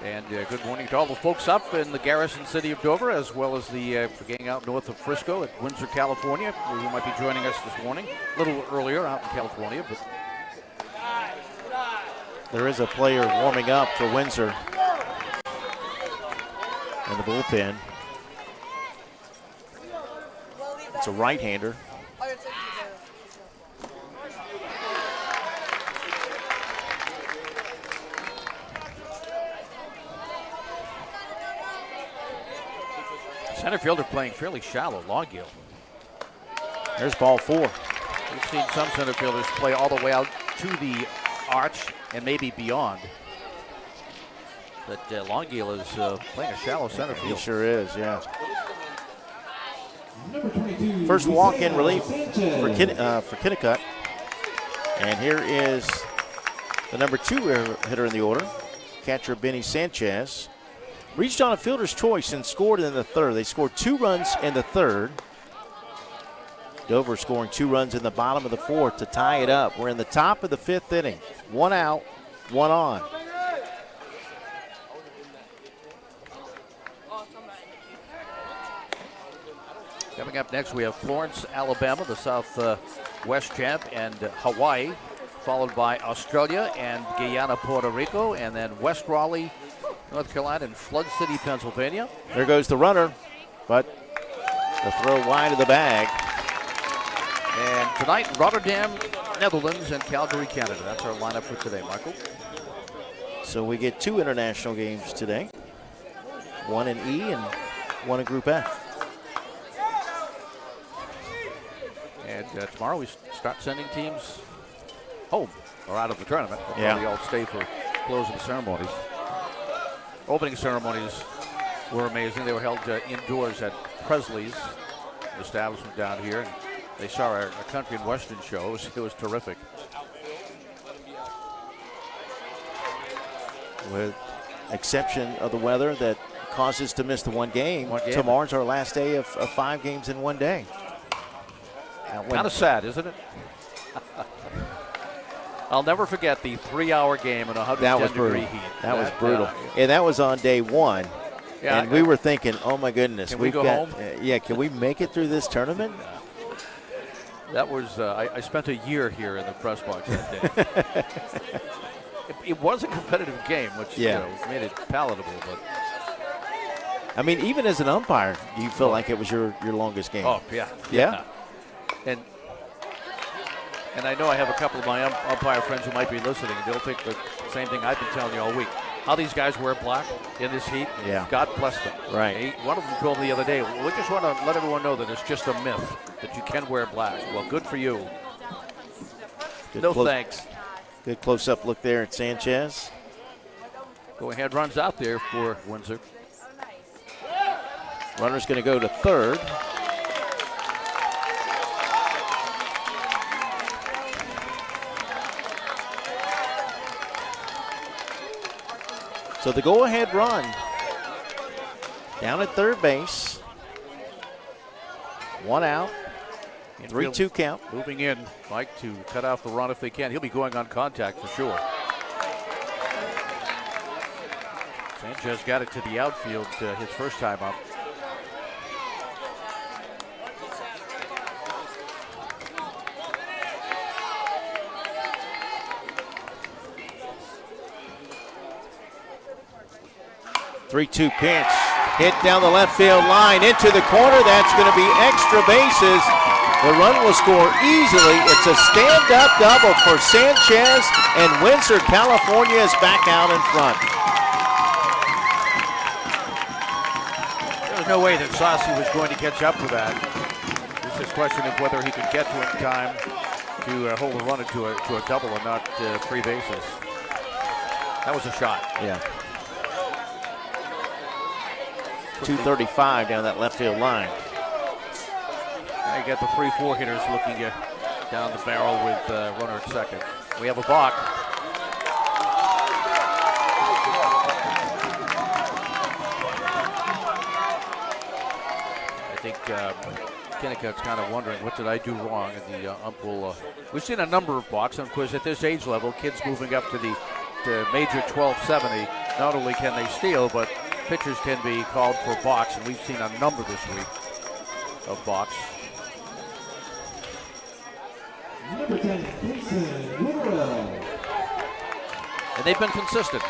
And good morning to all the folks up in the garrison city of Dover, as well as the gang out north of Frisco at Windsor, California, who might be joining us this morning. A little earlier out in California, but there is a player warming up for Windsor in the bullpen. It's a right-hander. Center fielder playing fairly shallow, Longueuil. There's ball 4. We've seen some center fielders play all the way out to the arch and maybe beyond. But Longueuil is playing a shallow center field. He sure is, yeah. First walk-in relief for Kinnicott. And here is the number 2 hitter in the order, catcher Benny Sanchez. Reached on a fielder's choice and scored in the 3rd. They scored 2 runs in the 3rd. Dover scoring 2 runs in the bottom of the 4th to tie it up. We're in the top of the 5th inning. 1 out, 1 on. Coming up next, we have Florence, Alabama, the Southwest champ, and Hawaii, followed by Australia and Guyana, Puerto Rico, and then West Raleigh, North Carolina, and Flood City, Pennsylvania. There goes the runner, but the throw wide of the bag. And tonight, Rotterdam, Netherlands, and Calgary, Canada. That's our lineup for today, Michael. So we get 2 international games today. 1 in E and 1 in Group F. And tomorrow we start sending teams home or out of the tournament. Yeah. We all stay for closing ceremonies. Opening ceremonies were amazing. They were held indoors at Presley's, an establishment down here. And they saw our country and western show. It was terrific. With exception of the weather that caused us to miss the one game. Tomorrow's our last day of 5 games in one day. Kind of sad, isn't it? I'll never forget the 3-hour game in 110-degree heat. That was brutal. And that was on day 1. Yeah, and we were thinking, oh my goodness, can we go home? Can we make it through this tournament? That was, I spent a year here in the press box that day. it was a competitive game, which made it palatable. But I mean, even as an umpire, do you feel like it was your longest game? Oh, yeah. Yeah? And I know I have a couple of my umpire friends who might be listening, and they'll think the same thing I've been telling you all week. How these guys wear black in this heat, God bless them. Right. One of them told me the other day, we just want to let everyone know that it's just a myth that you can wear black. Well, good for you. Thanks. Good close-up look there at Sanchez. Go-ahead runs out there for Windsor. Runner's going to go to 3rd. So the go-ahead run down at 3rd base. 1 out. 3-2 count. Moving in, Mike, to cut off the run if they can. He'll be going on contact for sure. Sanchez got it to the outfield his first time up. 3-2 pitch. Hit down the left field line into the corner. That's going to be extra bases. The run will score easily. It's a stand-up double for Sanchez, and Windsor, California is back out in front. There was no way that Saucy was going to catch up with that. It's just a question of whether he can get to it in time to hold the runner to a double and not 3 bases. That was a shot. Yeah. 235 down that left field line. Now you got the 3-4 hitters looking down the barrel with runner at second. We have a balk. I think Kennicott's kind of wondering, what did I do wrong? And the ump will. We've seen a number of balks, and of course, at this age level, kids moving up to the major 1270, not only can they steal, but pitchers can be called for balks, and we've seen a number this week of balks. Number 10, Vincent Little. And they've been consistent.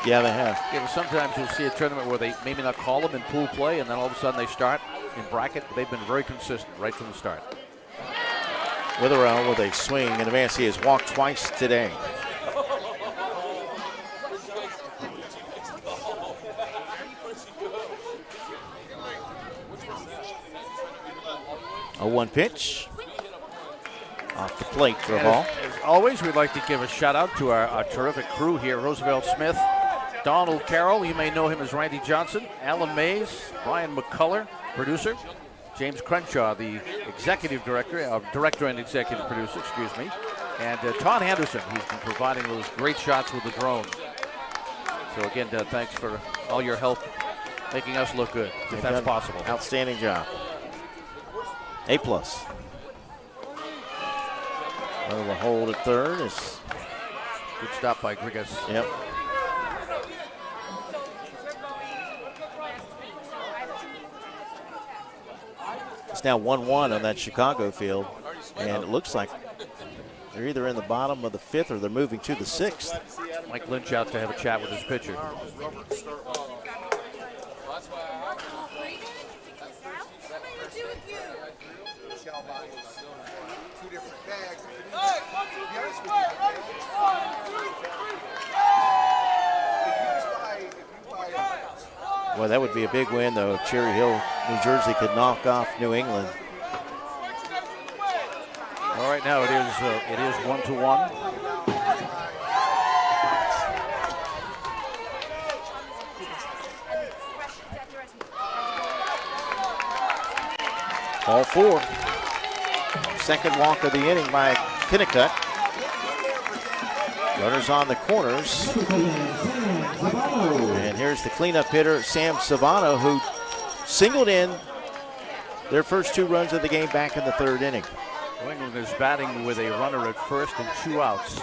Yeah, they have. You know, sometimes you'll see a tournament where they maybe not call them in pool play, and then all of a sudden they start in bracket. They've been very consistent right from the start. Witherell with a swing and advance. He has walked twice today. A 1 pitch. Off the plate for a ball. As always, we'd like to give a shout out to our terrific crew here. Roosevelt Smith, Donald Carroll, you may know him as Randy Johnson, Alan Mays, Brian McCullough, producer, James Crenshaw, the executive director, director and executive producer, excuse me, and Todd Anderson, who's been providing those great shots with the drone. So again, thanks for all your help making us look good, if that's possible. Outstanding job. A+. Well, the hold at third is good stop by Grigas. Yep. It's now 1-1 on that Chicago field, and it looks like they're either in the bottom of the 5th or they're moving to the 6th. Mike Lynch out to have a chat with his pitcher. Well, that would be a big win, though, if Cherry Hill, New Jersey could knock off New England. All right, now it is 1-1. Ball 4. Second walk of the inning by Kennicott. Runners on the corners. And here's the cleanup hitter, Sam Savano, who singled in their first 2 runs of the game back in the 3rd inning. New England is batting with a runner at first and 2 outs.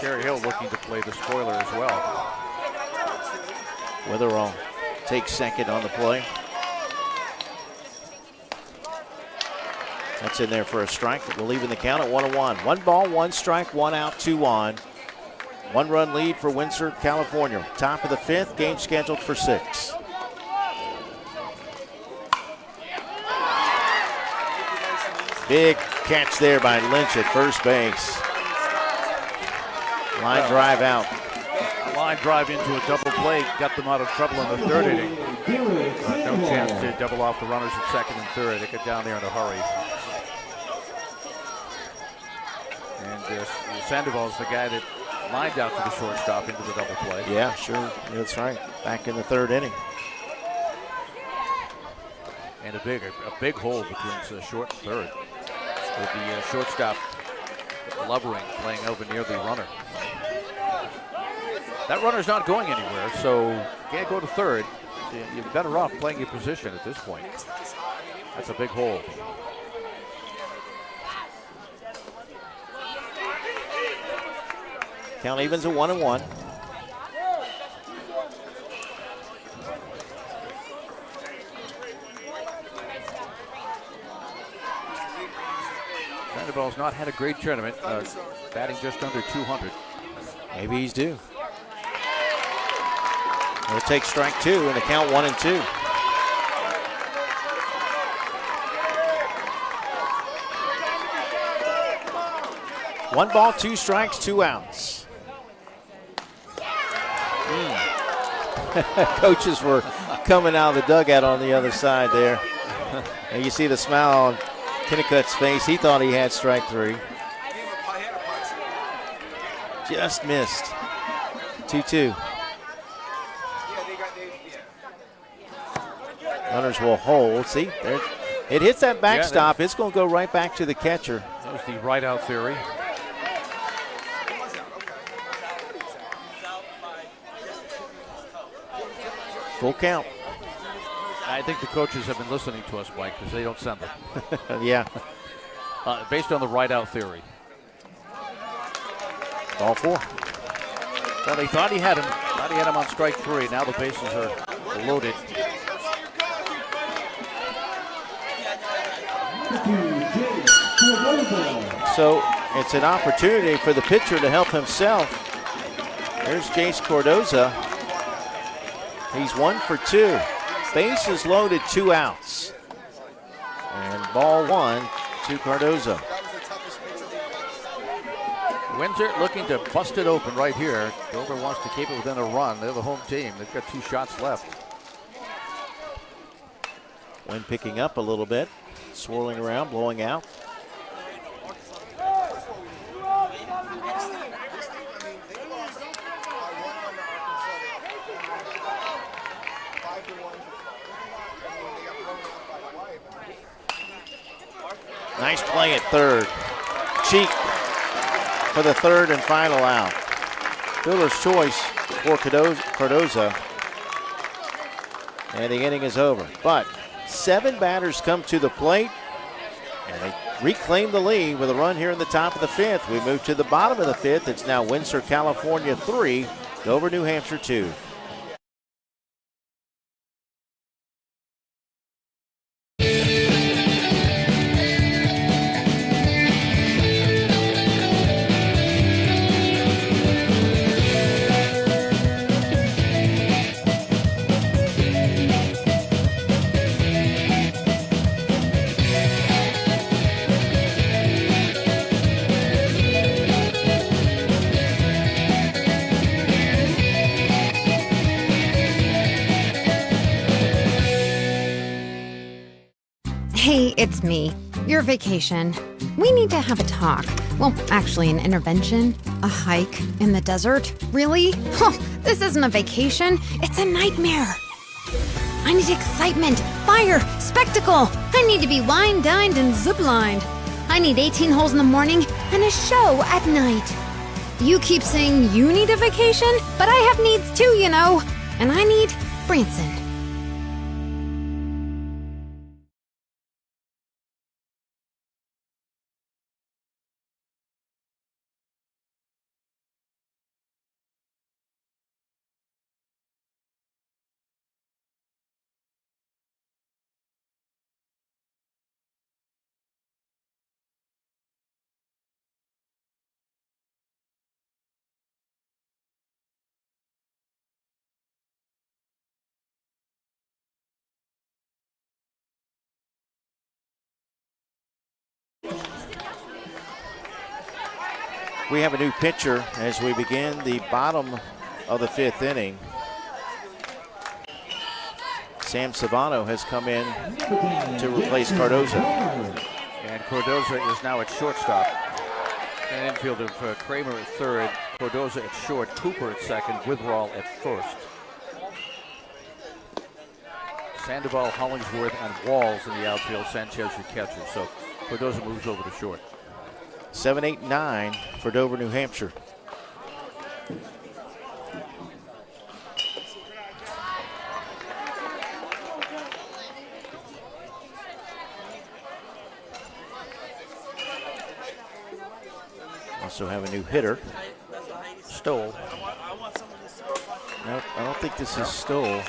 Cherry Hill looking to play the spoiler as well. Witherall takes second on the play. That's in there for a strike. We'll leave in the count at 1-1. 1 ball, 1 strike, 1 out, 2 on. 1-run lead for Windsor, California. Top of the 5th, game scheduled for 6. Big catch there by Lynch at first base. Line drive out. A line drive into a double play got them out of trouble in the 3rd inning. No chance to double off the runners at 2nd and 3rd. They get down there in a hurry. And Sandoval's the guy that lined out to the shortstop into the double play. Yeah, sure. That's right. Back in the 3rd inning. And a big hole between short and 3rd. With the shortstop blubbering, playing over near the runner. That runner's not going anywhere, so can't go to 3rd. You're better off playing your position at this point. That's a big hole. Count evens at 1-1. Sandoval's not had a great tournament, batting just under 200. Maybe he's due. He'll take strike 2 and the count 1-2. One ball, 2 strikes, 2 outs. Coaches were coming out of the dugout on the other side there. And you see the smile on Kennicott's face. He thought he had strike 3. Just missed. 2-2. Runners will hold. See, there, it hits that backstop. It's going to go right back to the catcher. That was the right out theory. Full count. I think the coaches have been listening to us, Mike, because they don't send them. Yeah. Based on the right out theory. Ball 4. Well, they thought he had him. Thought he had him on strike 3. Now the bases are loaded. So it's an opportunity for the pitcher to help himself. There's Jace Cardoza. He's 1 for 2. Bases loaded, 2 outs. And ball 1 to Cardoza. Windsor looking to bust it open right here. Dover wants to keep it within a run. They're the home team. They've got 2 shots left. Wind picking up a little bit. Swirling around, blowing out. Nice play at third. Cheek for the third and final out. Fielder's choice for Cardoza. And the inning is over. But 7 batters come to the plate, and they reclaim the lead with a run here in the top of the 5th. We move to the bottom of the 5th. It's now Windsor, California 3, Dover, New Hampshire 2. Hey, it's me, your vacation. We need to have a talk. Well, actually, an intervention. A hike in the desert. Really? Huh, this isn't a vacation. It's a nightmare. I need excitement, fire, spectacle. I need to be wined, dined, and ziplined. I need 18 holes in the morning and a show at night. You keep saying you need a vacation, but I have needs too, you know. And I need Branson. We have a new pitcher as we begin the bottom of the 5th inning. Sam Savano has come in to replace Cardoza. And Cardoza is now at shortstop. An infield of Kramer at third, Cardoza at short, Cooper at second, Witherall at first. Sandoval, Hollingsworth, and Walls in the outfield. Sanchez your catcher. So Cardoza moves over to short. 7, 8, 9 for Dover, New Hampshire. Also have a new hitter. Stoll. Nope, I don't think this is Stoll.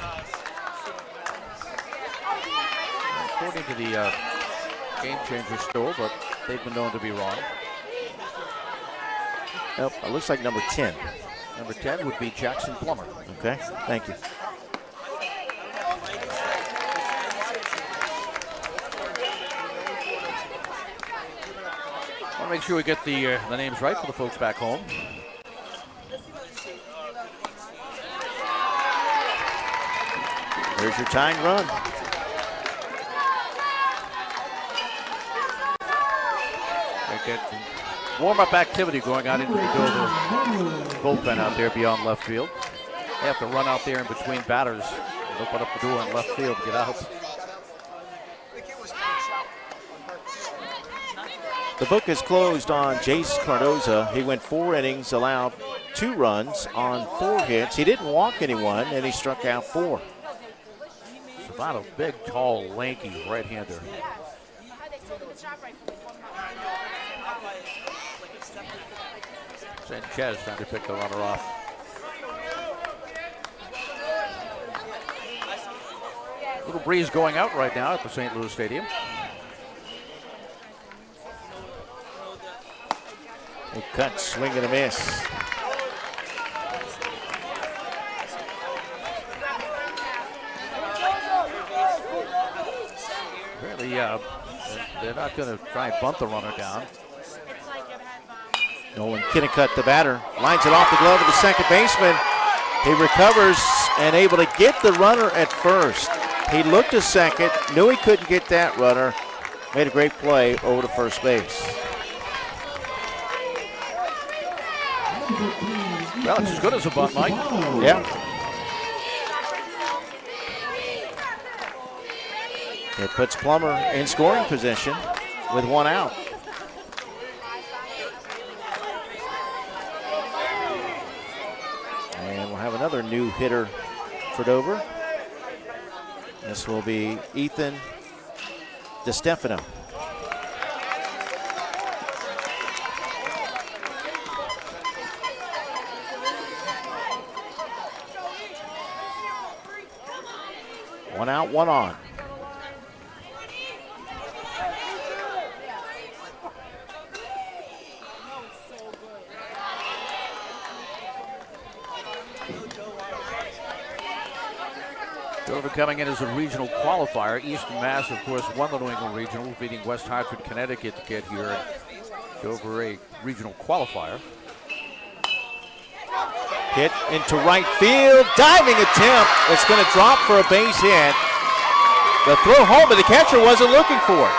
According to the game changer still, but they've been known to be wrong. Nope, it looks like number 10. Number 10 would be Jackson Plummer. Okay, thank you. I want to make sure we get the names right for the folks back home. There's your tying run. They get warm-up activity going on into the Dover bullpen out there beyond left field. They have to run out there in between batters and open up the door in left field to get out. The book is closed on Jace Cardoza. He went 4 innings, allowed 2 runs on 4 hits. He didn't walk anyone, and he struck out 4. Savano, big, tall, lanky right-hander. Sanchez trying to pick the runner off. Little breeze going out right now at the St. Louis Stadium. A cut, swing and a miss. Apparently, they're not going to try and bunt the runner down. Nolan Kinnicott, the batter, lines it off the glove of the second baseman. He recovers and able to get the runner at first. He looked a second, knew he couldn't get that runner, made a great play over to first base. Well, it's as good as a bunt, Mike. Yeah. It puts Plummer in scoring position with 1 out. And we'll have another new hitter for Dover. This will be Ethan DeStefano. One out, 1 on. Dover coming in as a regional qualifier. Eastern Mass, of course, won the New England Regional, beating West Hartford, Connecticut to get here. Dover, a regional qualifier. Hit into right field, diving attempt. It's going to drop for a base hit. The throw home, but the catcher wasn't looking for it.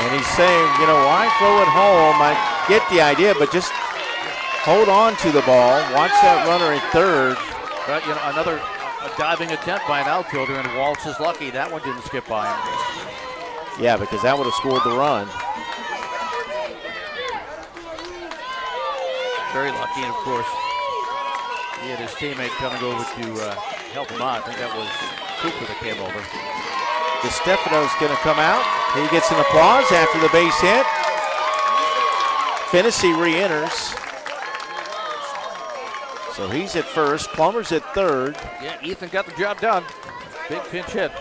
And he's saying, you know, why throw it home? I get the idea, but just hold on to the ball. Watch that runner at third. But, you know, another diving attempt by an outfielder, and Waltz is lucky that one didn't skip by him. Yeah, because that would have scored the run. Very lucky, and of course, he had his teammate coming over to help him out. I think that was Cooper that came over. DeStefano's going to come out. He gets an applause after the base hit. Fennessy re-enters. So he's at first. Plummer's at third. Yeah, Ethan got the job done. Big pinch hit.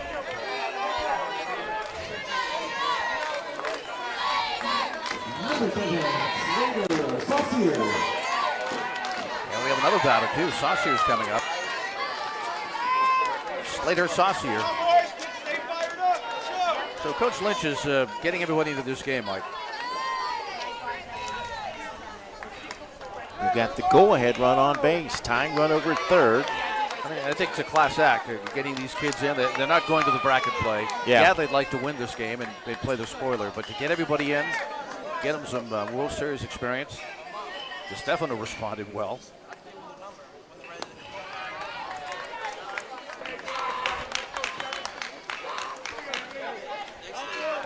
And we have another batter too. Sausier's coming up. Slater Saucier. So Coach Lynch is getting everybody into this game, Mike. We've got the go-ahead run on base. Tying run over at third. I think it's a class act. Getting these kids in. They're not going to the bracket play. Yeah, they'd like to win this game and they'd play the spoiler. But to get everybody in, get them some World Series experience. DeStefano responded well.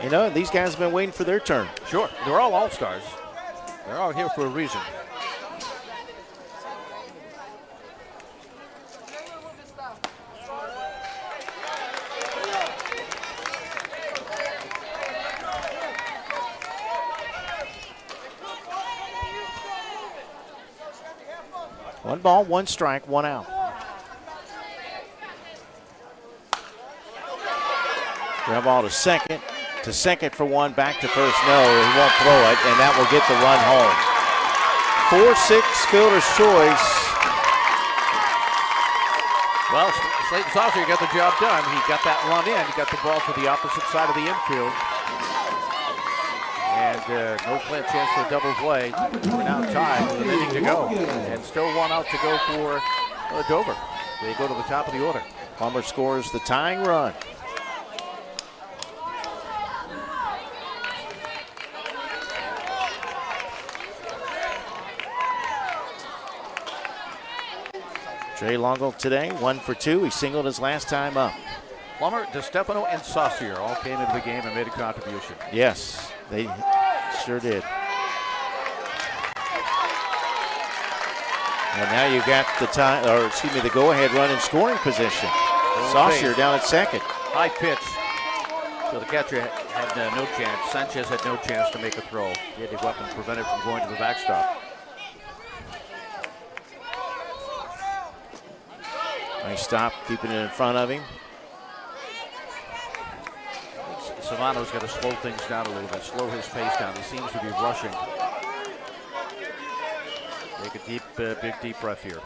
You know, these guys have been waiting for their turn. Sure, they're all all-stars. They're all here for a reason. One ball, one strike, 1 out. Ground ball to second for one, back to first. No, he won't throw it, and that will get the run home. 4-6 fielder's choice. Well, Slayton Saucier got the job done. He got that run in. He got the ball to the opposite side of the infield. And no chance for a double play. We're now tied with an inning to go. And still one out to go for Dover. They go to the top of the order. Palmer scores the tying run. Trey Longo today, 1 for 2. He singled his last time up. Plummer, DeStefano, and Saucier all came into the game and made a contribution. Yes, they sure did. And now you got the go-ahead run in scoring position. Saucier down at second. High pitch. So the catcher had no chance. Sanchez had no chance to make a throw. He had the weapon prevented from going to the backstop. Nice stop, keeping it in front of him. Savano's got to slow things down a little bit, slow his pace down. He seems to be rushing. Take a big deep breath here.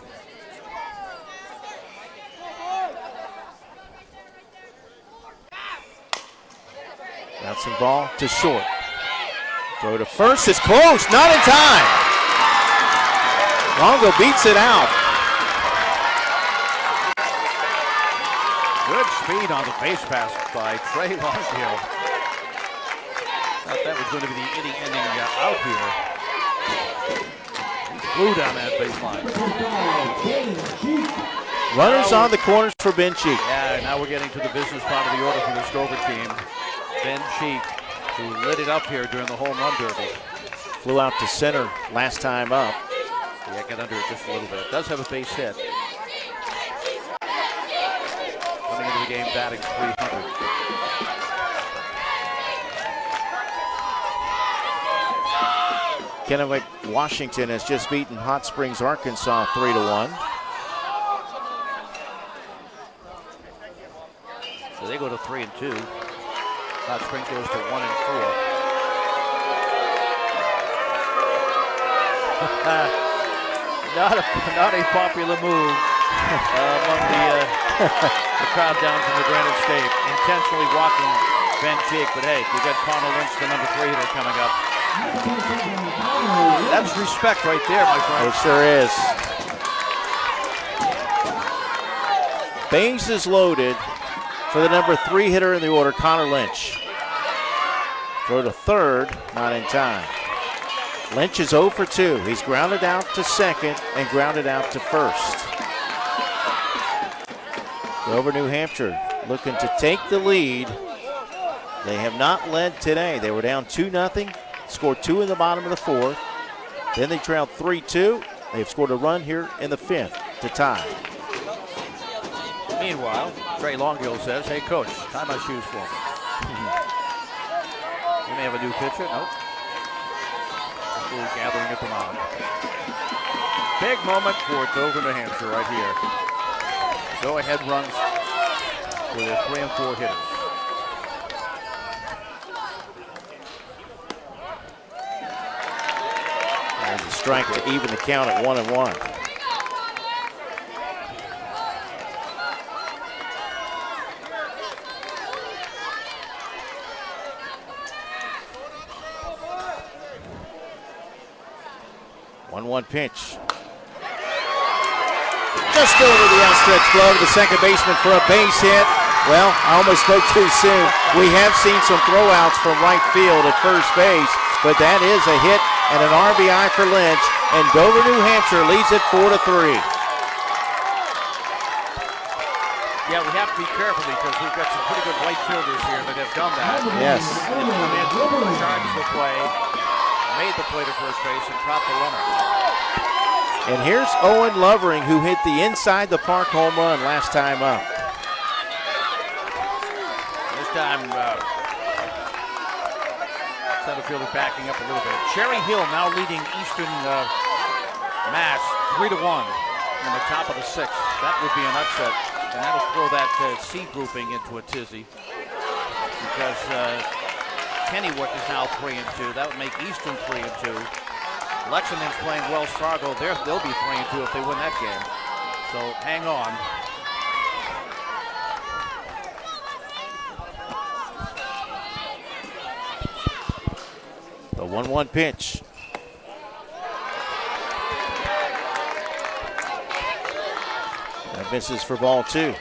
Bouncing ball to short. Throw to first is close, not in time. Longo beats it out. Good speed on the base pass by Trey Longhill. Thought that was going to be the inning out here. He flew down that baseline. Runners on the corners for Ben Cheek. Yeah, now we're getting to the business part of the order for this Dover team. Ben Cheek, who lit it up here during the home run derby. Flew out to center last time up. Yeah, get under it just a little bit. Does have a base hit. Coming into the game batting .300. Kennewick, Washington has just beaten Hot Springs, Arkansas 3-1. So they go to 3-2. Hot Springs goes to 1-4. not a popular move among the crowd down from the Granite State. Intentionally walking Ben Cheek, but hey, you got Connor Lynch, the number 3 hitter, coming up. That's respect right there, my friend. It sure is. Bases loaded for the number 3 hitter in the order, Connor Lynch. Throw to third, not in time. Lynch is 0 for 2. He's grounded out to second and grounded out to first. Dover, New Hampshire looking to take the lead. They have not led today. They were down 2-0, scored 2 in the bottom of the 4th. Then they trailed 3-2. They've scored a run here in the 5th to tie. Meanwhile, Trey Longhill says, hey, coach, tie my shoes for me. We may have a new pitcher. Nope. Just gathering at the mound. Big moment for Dover, New Hampshire right here. Go-ahead runs for their 3 and 4 hitters. There's a strike to even the count at 1-1. One pitch. Just over the outstretched glove of the second baseman for a base hit. Well, I almost spoke too soon. We have seen some throwouts from right field at first base, but that is a hit and an RBI for Lynch, and Dover, New Hampshire leads it 4-3. Yeah, we have to be careful because we've got some pretty good right fielders here that have done that. Yes. They've come in, charged the play, made the play to first base, and caught the runner. And here's Owen Lovering, who hit the inside the park home run last time up. This time, center fielder backing up a little bit. Cherry Hill now leading Eastern Mass 3-1 in the top of the 6th. That would be an upset, and that'll throw that C grouping into a tizzy. because Kennywood is now 3-2. That would make Easton 3-2. Lexington's playing Wells Fargo. They'll be 3-2 if they win that game. So hang on. The 1-1 pitch. That misses for ball 2.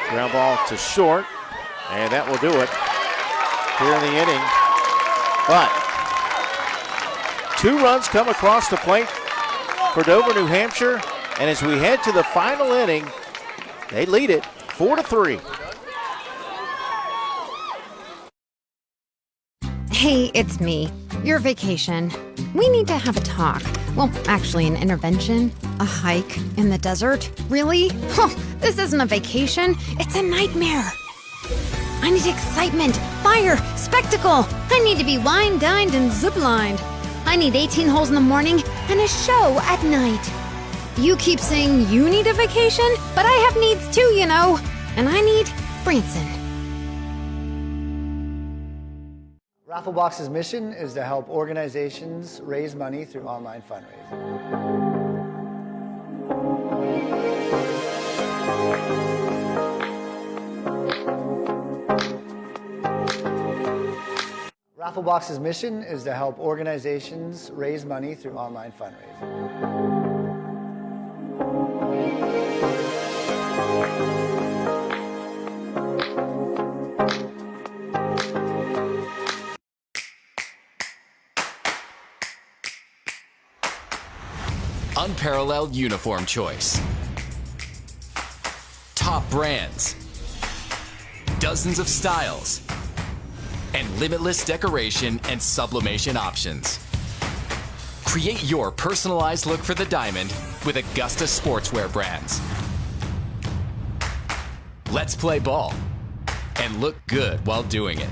Ground ball to short, and that will do it here in the inning. But 2 runs come across the plate for Dover, New Hampshire, and as we head to the final inning, they lead it 4-3. Hey, it's me, your vacation. We need to have a talk. Well, actually, an intervention. A hike in the desert. Really? Huh, this isn't a vacation. It's a nightmare. I need excitement, fire, spectacle. I need to be wined, dined, and ziplined. I need 18 holes in the morning and a show at night. You keep saying you need a vacation, but I have needs too, you know. And I need Branson. Rafflebox's mission is to help organizations raise money through online fundraising. Rafflebox's mission is to help organizations raise money through online fundraising. Unparalleled uniform choice. Top brands. Dozens of styles. And limitless decoration and sublimation options. Create your personalized look for the diamond with Augusta sportswear brands. Let's play ball and look good while doing it.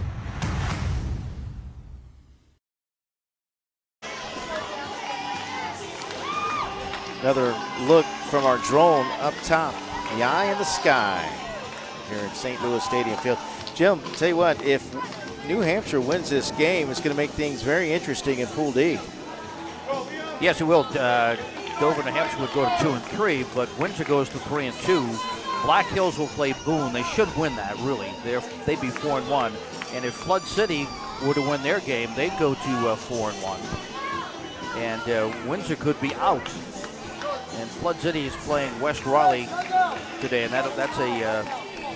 Another look from our drone up top, the eye in the sky here at St. Louis Stadium Field. Jim, tell you what, if New Hampshire wins this game, it's going to make things very interesting in Pool D. Yes, it will. Dover, New Hampshire would go to 2-3, but Windsor goes to 3-2. Black Hills will play Boone. They should win that, really. They'd be 4-1. And if Flood City were to win their game, they'd go to 4-1. And Windsor could be out. And Flood City is playing West Raleigh today, and that's a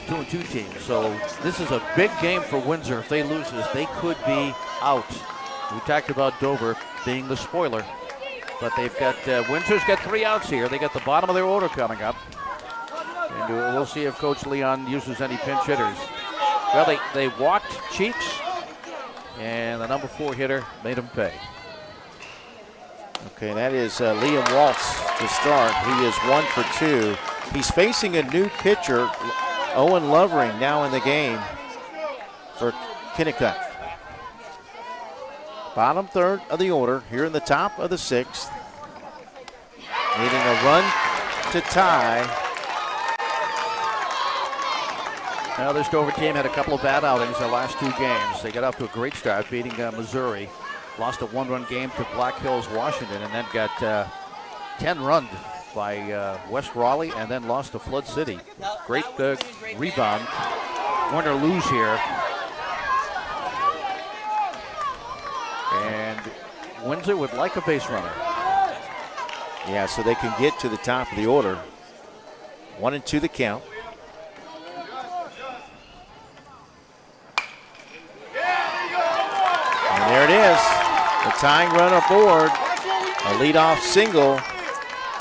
2-2 team. So this is a big game for Windsor. If they lose this, they could be out. We talked about Dover being the spoiler, but they've got Windsor's got 3 outs here. They got the bottom of their order coming up, and we'll see if Coach Leon uses any pinch hitters. Well, they walked Cheeks, and the number 4 hitter made him pay. Okay, that is Liam Waltz to start. He is 1 for 2. He's facing a new pitcher, Owen Lovering, now in the game for Kennecut. Bottom third of the order here in the top of the 6th. Needing a run to tie. Now this Dover team had a couple of bad outings their last 2 games. They got off to a great start beating Missouri. Lost a 1-run game to Black Hills, Washington, and then got 10 runned by West Raleigh, and then lost to Flood City. Great rebound. Win or lose here. And Windsor would like a base runner. Yeah, so they can get to the top of the order. 1-2 the count. And there it is. The tying run aboard. A leadoff single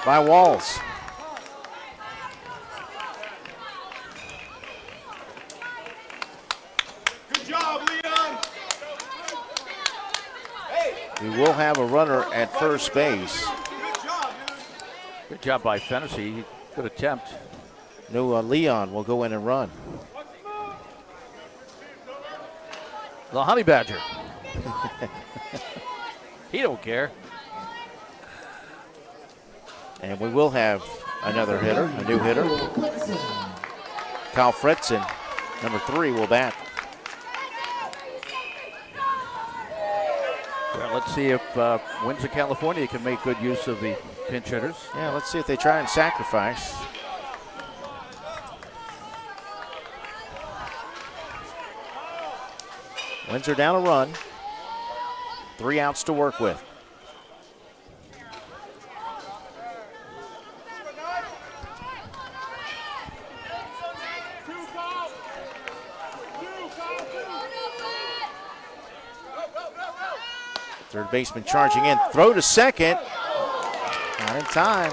by Walls. Good job, Leon. We will have a runner at first base. Good job by Fennessy. Good attempt. No, Leon will go in and run. The Honey Badger. He don't care. And we will have another hitter, a new hitter. Kyle Fredson, number 3, will bat. Well, let's see if Windsor, California can make good use of the pinch hitters. Yeah, let's see if they try and sacrifice. Windsor down a run. 3 outs to work with. Third baseman charging in. Throw to second. Not in time.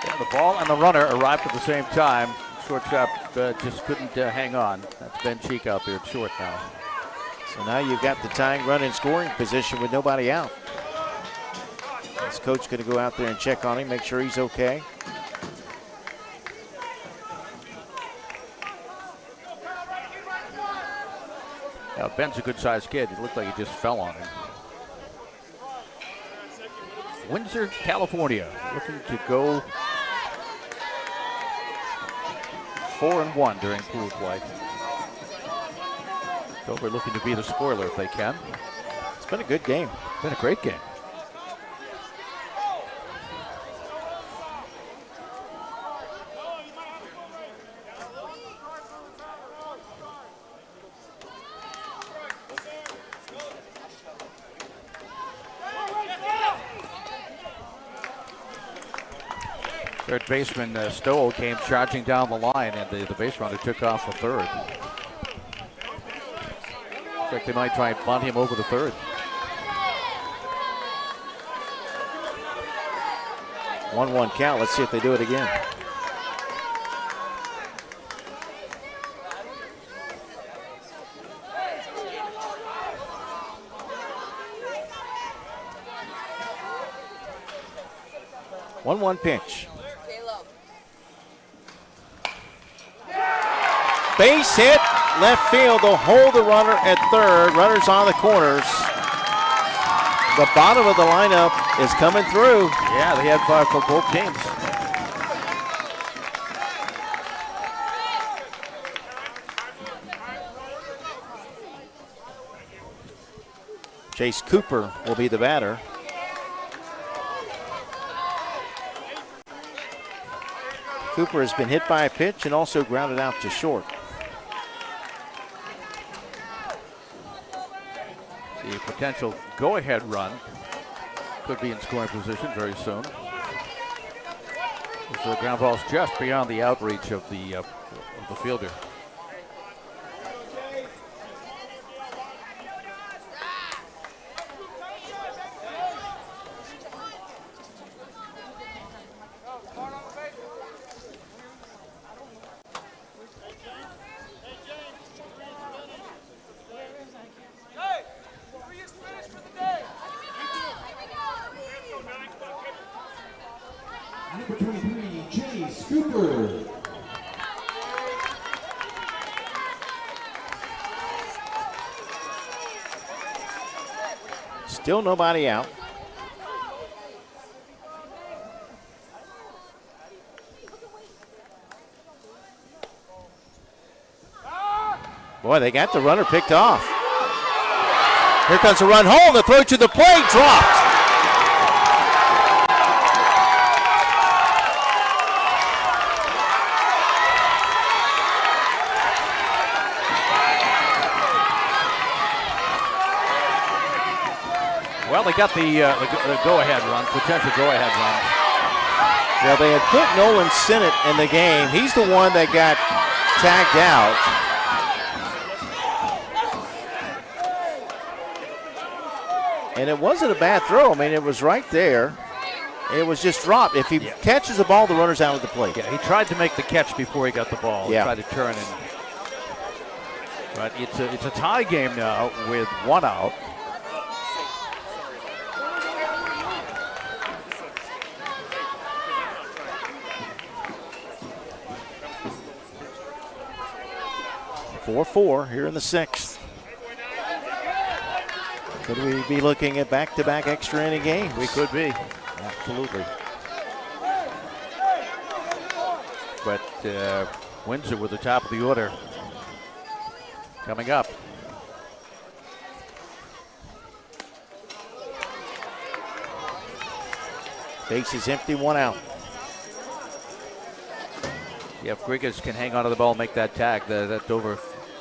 Yeah, the ball and the runner arrived at the same time. Shortstop just couldn't hang on. That's Ben Cheek out there at short now. So now you've got the tying run in scoring position with nobody out. This coach going to go out there and check on him, make sure he's okay. Now, Ben's a good-sized kid. It looked like he just fell on him. Windsor, California, looking to go 4-1 during pool play. Dover looking to be the spoiler if they can. It's been a good game. It's been a great game. Third baseman Stoll came charging down the line, and the base runner took off for third. Looks like they might try and bunt him over the third. One count. Let's see if they do it again. One pitch. Base hit, left field. They'll hold the runner at third. Runner's on the corners. The bottom of the lineup is coming through. Yeah, they had 5 for both teams. Chase Cooper will be the batter. Cooper has been hit by a pitch and also grounded out to short. The potential go-ahead run could be in scoring position very soon. So the ground ball's just beyond the outreach of the fielder. Number 23, Chase Cooper. Still nobody out. Boy, they got the runner picked off. Here comes a run home. The throw to the plate dropped. Well, they got the go-ahead run, potential go-ahead run. Well, they had put Nolan Sinnott in the game. He's the one that got tagged out. And it wasn't a bad throw. I mean, it was right there. It was just dropped. If he catches the ball, the runner's out at the plate. Yeah, he tried to make the catch before he got the ball. Yeah. He tried to turn in. But it's a tie game now with 1 out. Four here in the 6th. Could we be looking at back-to-back extra inning games? We could be. Absolutely. But Windsor with the top of the order coming up. Base is empty, 1 out. Yeah, if Grigas can hang on to the ball and make that tag, that Dover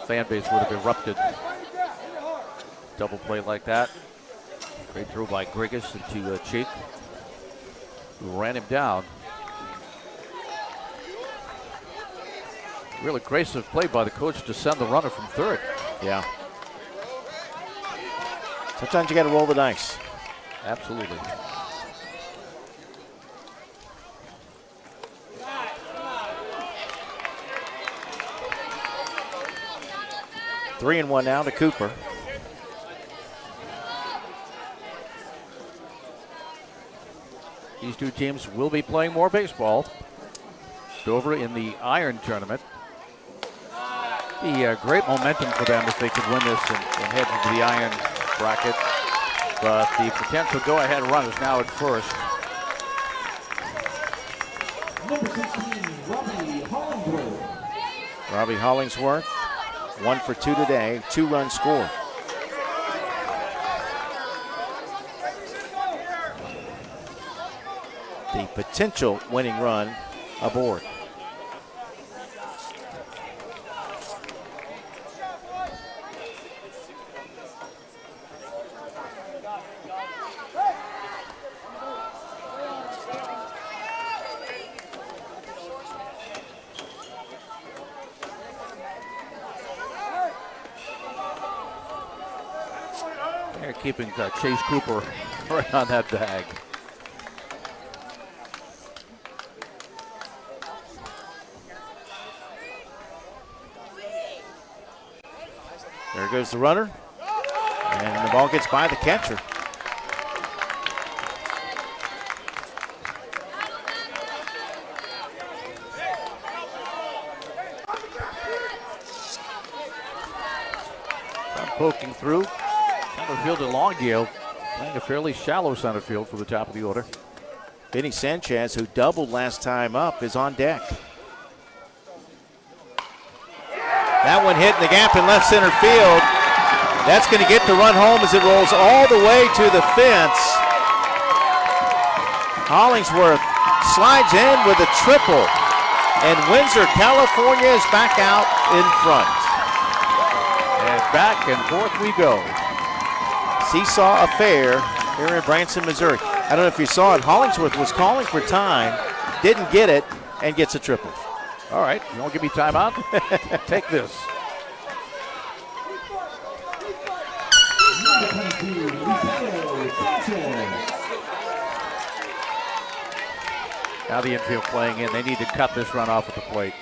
fan base would have erupted. Double play like that. Great throw by Grigas into Cheek, who ran him down. Really aggressive play by the coach to send the runner from third. Yeah. Sometimes you got to roll the dice. Absolutely. Three and 1 now to Cooper. These two teams will be playing more baseball. Dover in the Iron Tournament. Be great momentum for them if they could win this and head into the Iron bracket. But the potential go-ahead run is now at first. Number 16, Robbie Hollingsworth. Robbie Hollingsworth, 1 for 2 today, 2-run score. The potential winning run aboard. They're keeping Chase Cooper right on that bag. There goes the runner, and the ball gets by the catcher. Poking through. Center field to Longdale, playing a fairly shallow center field for the top of the order. Benny Sanchez, who doubled last time up, is on deck. That one hit in the gap in left center field. That's going to get the run home as it rolls all the way to the fence. Hollingsworth slides in with a triple, and Windsor, California is back out in front. And back and forth we go. Seesaw affair here in Branson, Missouri. I don't know if you saw it. Hollingsworth was calling for time, didn't get it, and gets a triple. All right, you won't give me timeout? Take this. Now the infield playing in. They need to cut this run off at the plate.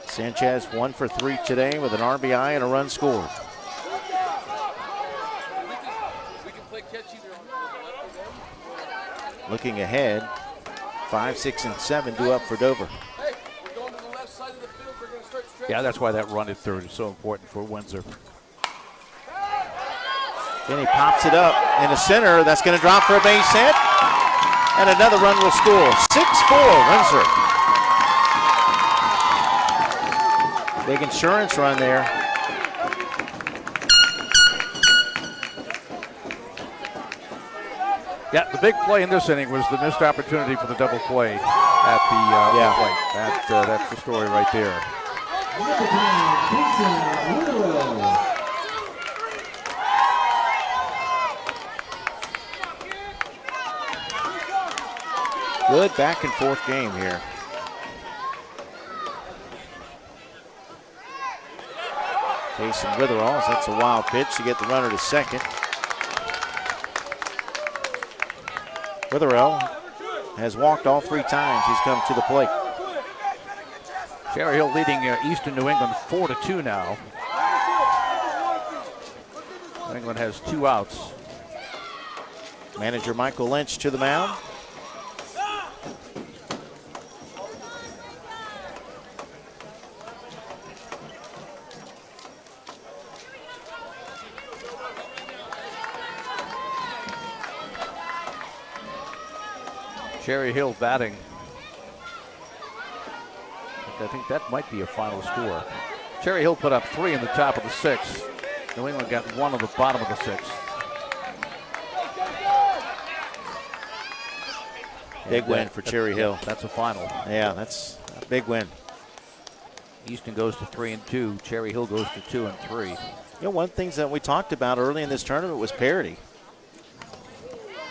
Sanchez 1 for 3 today with an RBI and a run scored. Looking ahead, 5, 6, and 7 due up for Dover. Yeah, that's why that run at third is so important for Windsor. Then he pops it up in the center. That's going to drop for a base hit. And another run will score. 6-4 Windsor. Big insurance run there. Yeah, the big play in this inning was the missed opportunity for the double play at the plate. That's the story right there. Good back and forth game here. Jason Witheralls, that's a wild pitch to get the runner to second. Witherell has walked all 3 times he's come to the plate. Cherry Hill leading Eastern New England 4-2 now. New England has 2 outs. Manager Michael Lynch to the mound. Cherry Hill batting. I think that might be a final score. Cherry Hill put up 3 in the top of the 6th. New England got 1 on the bottom of the 6th. Big win for Cherry Hill. That's a final. Yeah, that's a big win. Easton goes to 3-2. Cherry Hill goes to 2-3. You know, one of the things that we talked about early in this tournament was parity.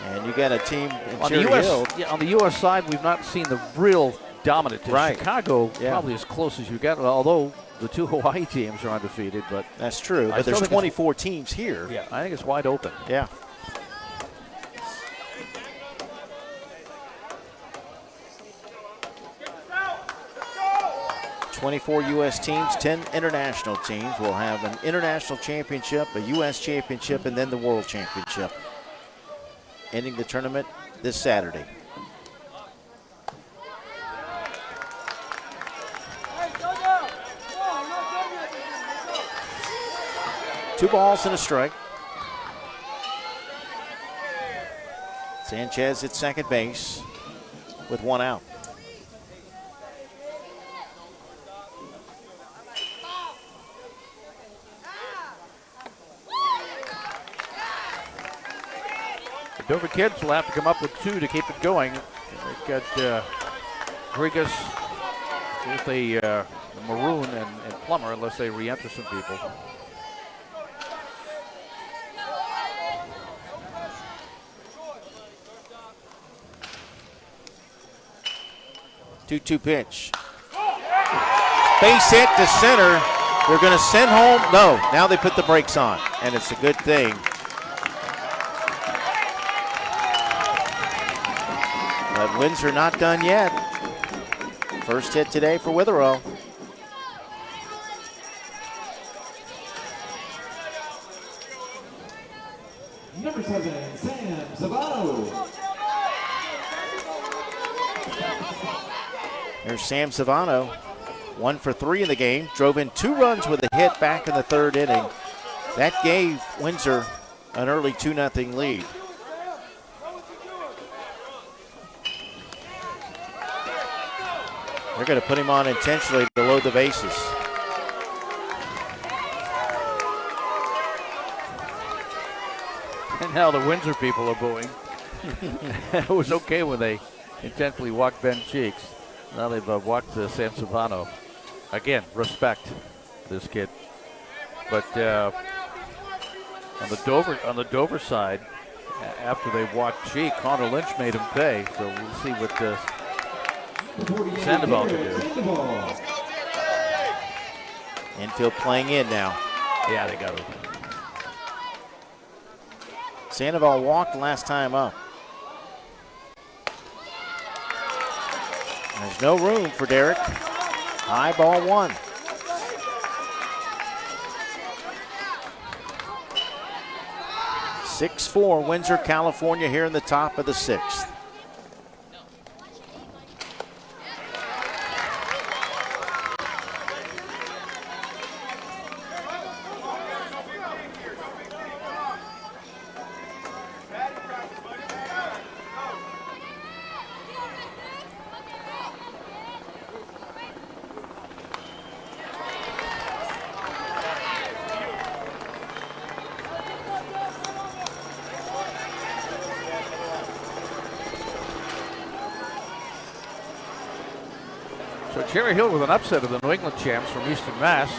And you got a team in Cherry Hill. On the U.S. side, we've not seen the real dominant team. Right. Chicago, probably as close as you get, although the 2 Hawaii teams are undefeated. But that's true. But there's 24 teams here. Yeah, I think it's wide open. Yeah. "24 U.S. teams, 10 international teams will have an international championship, a U.S. championship, and then the World Championship." Ending the tournament this Saturday. Two balls and a strike. Sanchez at second base with 1 out. The Dover kids will have to come up with 2 to keep it going. They've got Rodriguez with a Maroon and Plummer, unless they re-enter some people. Two pitch. Base hit to center. They're going to send home. No, now they put the brakes on, and it's a good thing. But Windsor not done yet. First hit today for Witherell. Number 7, Sam Savano. There's Sam Savano, 1 for 3 in the game. Drove in 2 runs with a hit back in the 3rd inning. That gave Windsor an early 2-0 lead. They're going to put him on intentionally to load the bases. And now the Windsor people are booing. It was okay when they intentionally walked Ben Cheeks. Now they've walked Sam Savano. Again, respect this kid. But on the Dover side, after they walked Cheek, Connor Lynch made him pay. So we'll see what Sandoval can do. Infield playing in now. Yeah, they got it. Sandoval walked last time up. There's no room for Derek. High ball 1. (6-4) Windsor, California here in the top of the 6th. So Cherry Hill with an upset of the New England champs from Eastern Mass.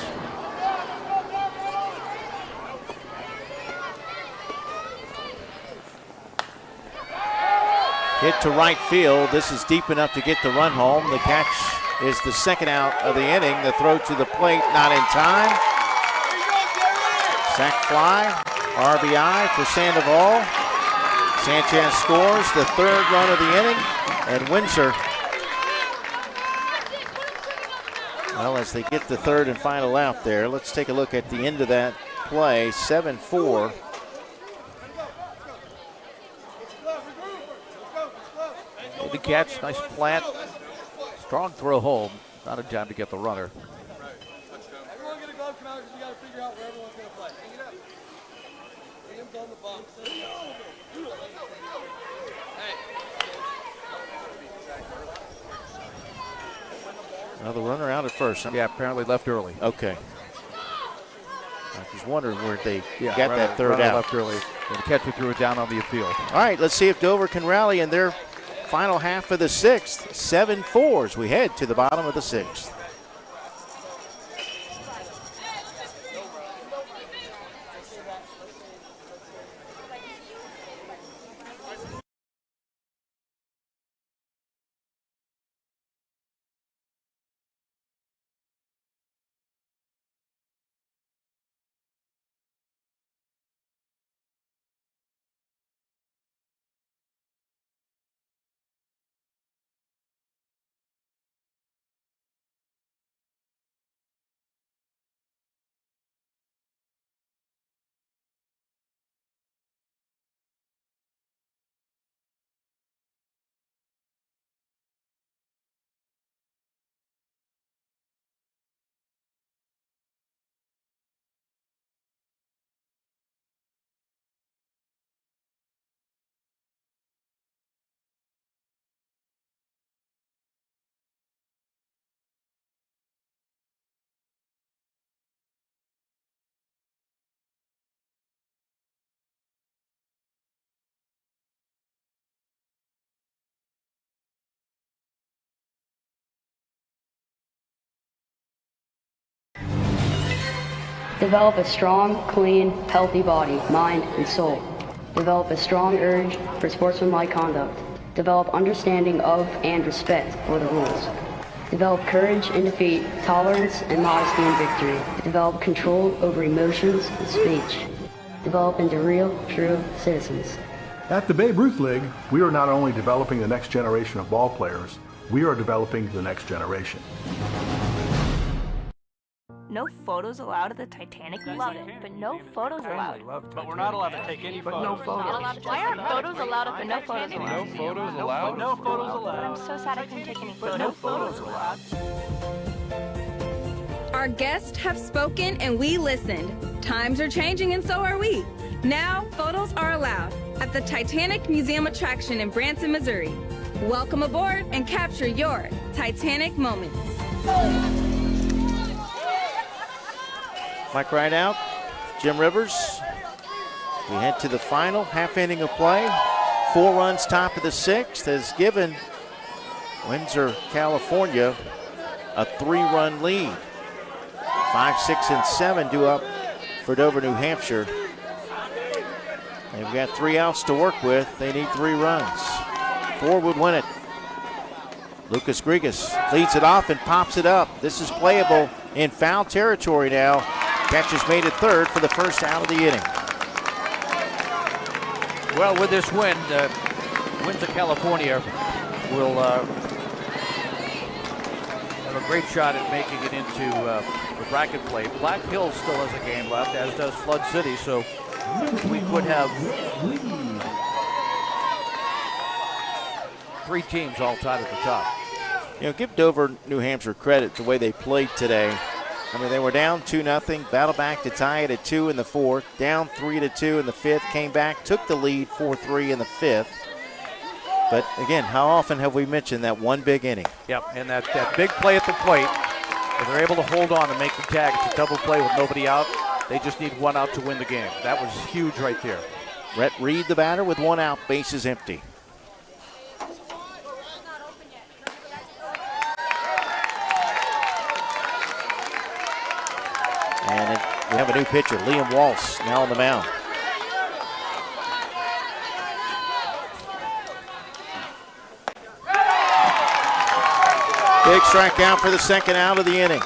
Hit to right field. This is deep enough to get the run home. The catch is the 2nd out of the inning. The throw to the plate, not in time. Sac fly, RBI for Sandoval. Sanchez scores the 3rd run of the inning, and Windsor, well, as they get the 3rd and final out there, let's take a look at the end of that play. 7-4. The catch, nice plant. Strong throw home. Not in time to get the runner. Everyone get a glove come out because we got to figure out where everyone's going to play. Hang it up. Liam's on the box. Hey. Now the runner out at first. Yeah, apparently left early. Okay. I was wondering where they got runner, that third runner out. left early. And the catcher threw it down on the appeal. All right, let's see if Dover can rally in their final half of the sixth. 7-4 as we head to the bottom of the sixth. Develop a strong, clean, healthy body, mind, and soul. Develop a strong urge for sportsmanlike conduct. Develop understanding of and respect for the rules. Develop courage in defeat, tolerance and modesty in victory. Develop control over emotions and speech. Develop into real, true citizens. At the Babe Ruth League, we are not only developing the next generation of ball players, we are developing the next generation. No photos allowed at the Titanic? Love it, but no photos allowed. But we're not allowed to take any photos. No photos. Why aren't photos allowed if no photos allowed? No photos allowed? No photos allowed. But I'm so sad I couldn't take any photos. No photos allowed. Our guests have spoken and we listened. Times are changing and so are we. Now, photos are allowed at the Titanic Museum attraction in Branson, Missouri. Welcome aboard and capture your Titanic moments. Mike Rideout, Jim Rivers. We head to the final half inning of play. 4 runs top of the sixth has given Windsor, California a 3-run lead. 5, 6, and 7 due up for Dover, New Hampshire. They've got 3 outs to work with. They need 3 runs. 4 would win it. Lucas Grigas leads it off and pops it up. This is playable in foul territory now. Catch is made at third for the first out of the inning. Well, with this win, Windsor, California will have a great shot at making it into the bracket play. Black Hills still has a game left, as does Flood City, so we could have 3 teams all tied at the top. You know, give Dover, New Hampshire credit the way they played today. I mean, they were down 2-0, battled back to tie it at 2 in the fourth, down 3-2 in the fifth, came back, took the lead 4-3 in the fifth. But again, how often have we mentioned that one big inning? Yep, and that big play at the plate, if they're able to hold on and make the tag, it's a double play with nobody out. They just need 1 out to win the game. That was huge right there. Rhett Reed, the batter, with 1 out, bases empty. And we have a new pitcher, Liam Walsh, now on the mound. Big strikeout for the second out of the inning.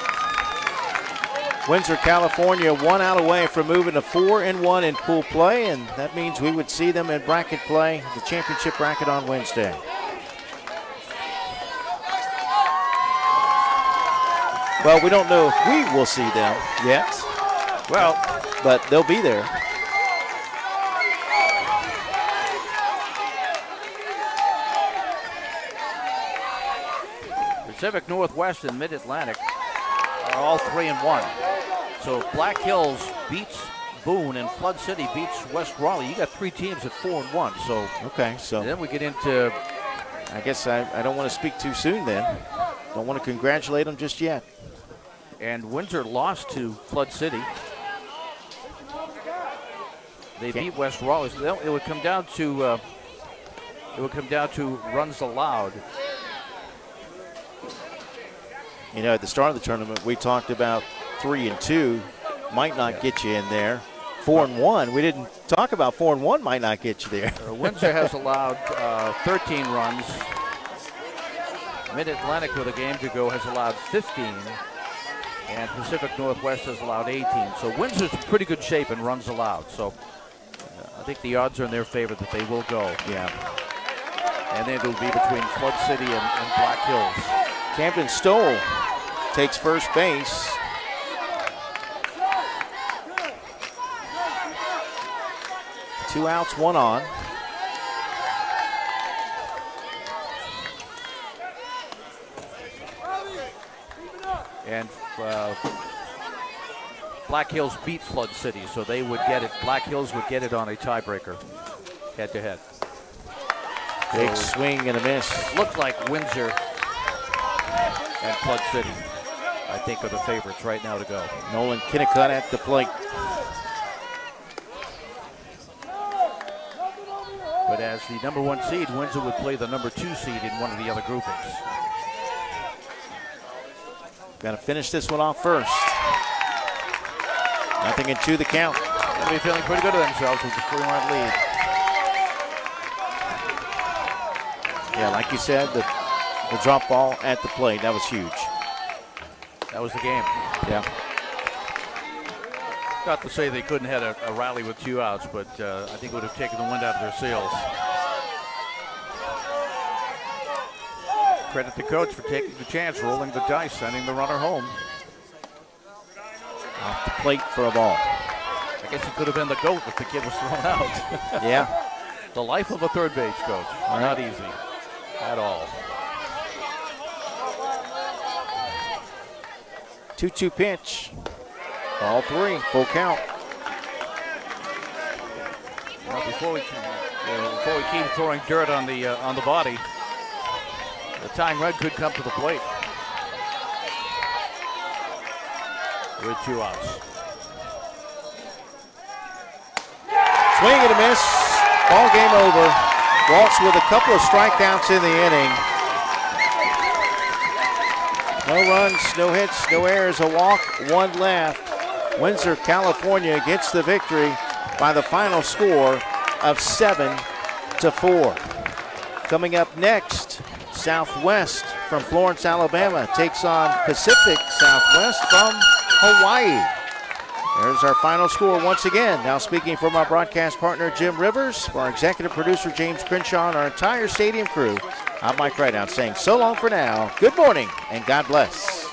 Windsor, California, 1 out away from moving to 4-1 in pool play, and that means we would see them in bracket play, the championship bracket on Wednesday. Well, we don't know if we will see them yet. Well, but they'll be there. Pacific Northwest and Mid-Atlantic are all 3-1. So if Black Hills beats Boone and Flood City beats West Raleigh, you got 3 teams at 4-1. So okay, so then we get into I guess I don't want to speak too soon then. Don't want to congratulate them just yet. And Windsor lost to Flood City. They beat West Raleigh. So it would come down to runs allowed. You know, at the start of the tournament, we talked about 3 and 2 might not get you in there. 4 and 1, we didn't talk about 4 and 1 might not get you there. Windsor has allowed 13 runs. Mid-Atlantic, with a game to go, has allowed 15. And Pacific Northwest has allowed 18. So Windsor's in pretty good shape in runs allowed. So I think the odds are in their favor that they will go. Yeah. And then it'll be between Flood City and Black Hills. Camden Stoll takes first base. Two outs, one on. And Black Hills beat Flood City, so they would get it. Black Hills would get it on a tiebreaker, head-to-head. Big swing and a miss. Looked like Windsor and Flood City, I think, are the favorites right now to go. Nolan Kinnicott at the plate. But as the number 1 seed, Windsor would play the number 2 seed in one of the other groupings. Got to finish this one off first. Nothing in 2 the count. They'll be feeling pretty good of themselves with the 3-run lead. Yeah, like you said, the drop ball at the plate, that was huge. That was the game. Yeah. Not to say they couldn't have had a rally with 2 outs, but I think it would have taken the wind out of their sails. Credit the coach for taking the chance, rolling the dice, sending the runner home. Off the plate for a ball. I guess it could have been the GOAT if the kid was thrown out. Yeah. The life of a third base coach. Not easy at all. 2-2 pitch. Ball 3, full count. Well, before we keep throwing dirt on the body, the tying red could come to the plate with 2 outs. Swing and a miss. Ball game over. Waltz with a couple of strikeouts in the inning. No runs, no hits, no errors, a walk, 1 left. Windsor, California gets the victory by the final score of 7-4. Coming up next, Southwest from Florence, Alabama takes on Pacific Southwest from Hawaii. There's our final score once again. Now speaking from our broadcast partner, Jim Rivers, for our executive producer, James Crenshaw, and our entire stadium crew, I'm Mike Rideout saying so long for now, good morning, and God bless.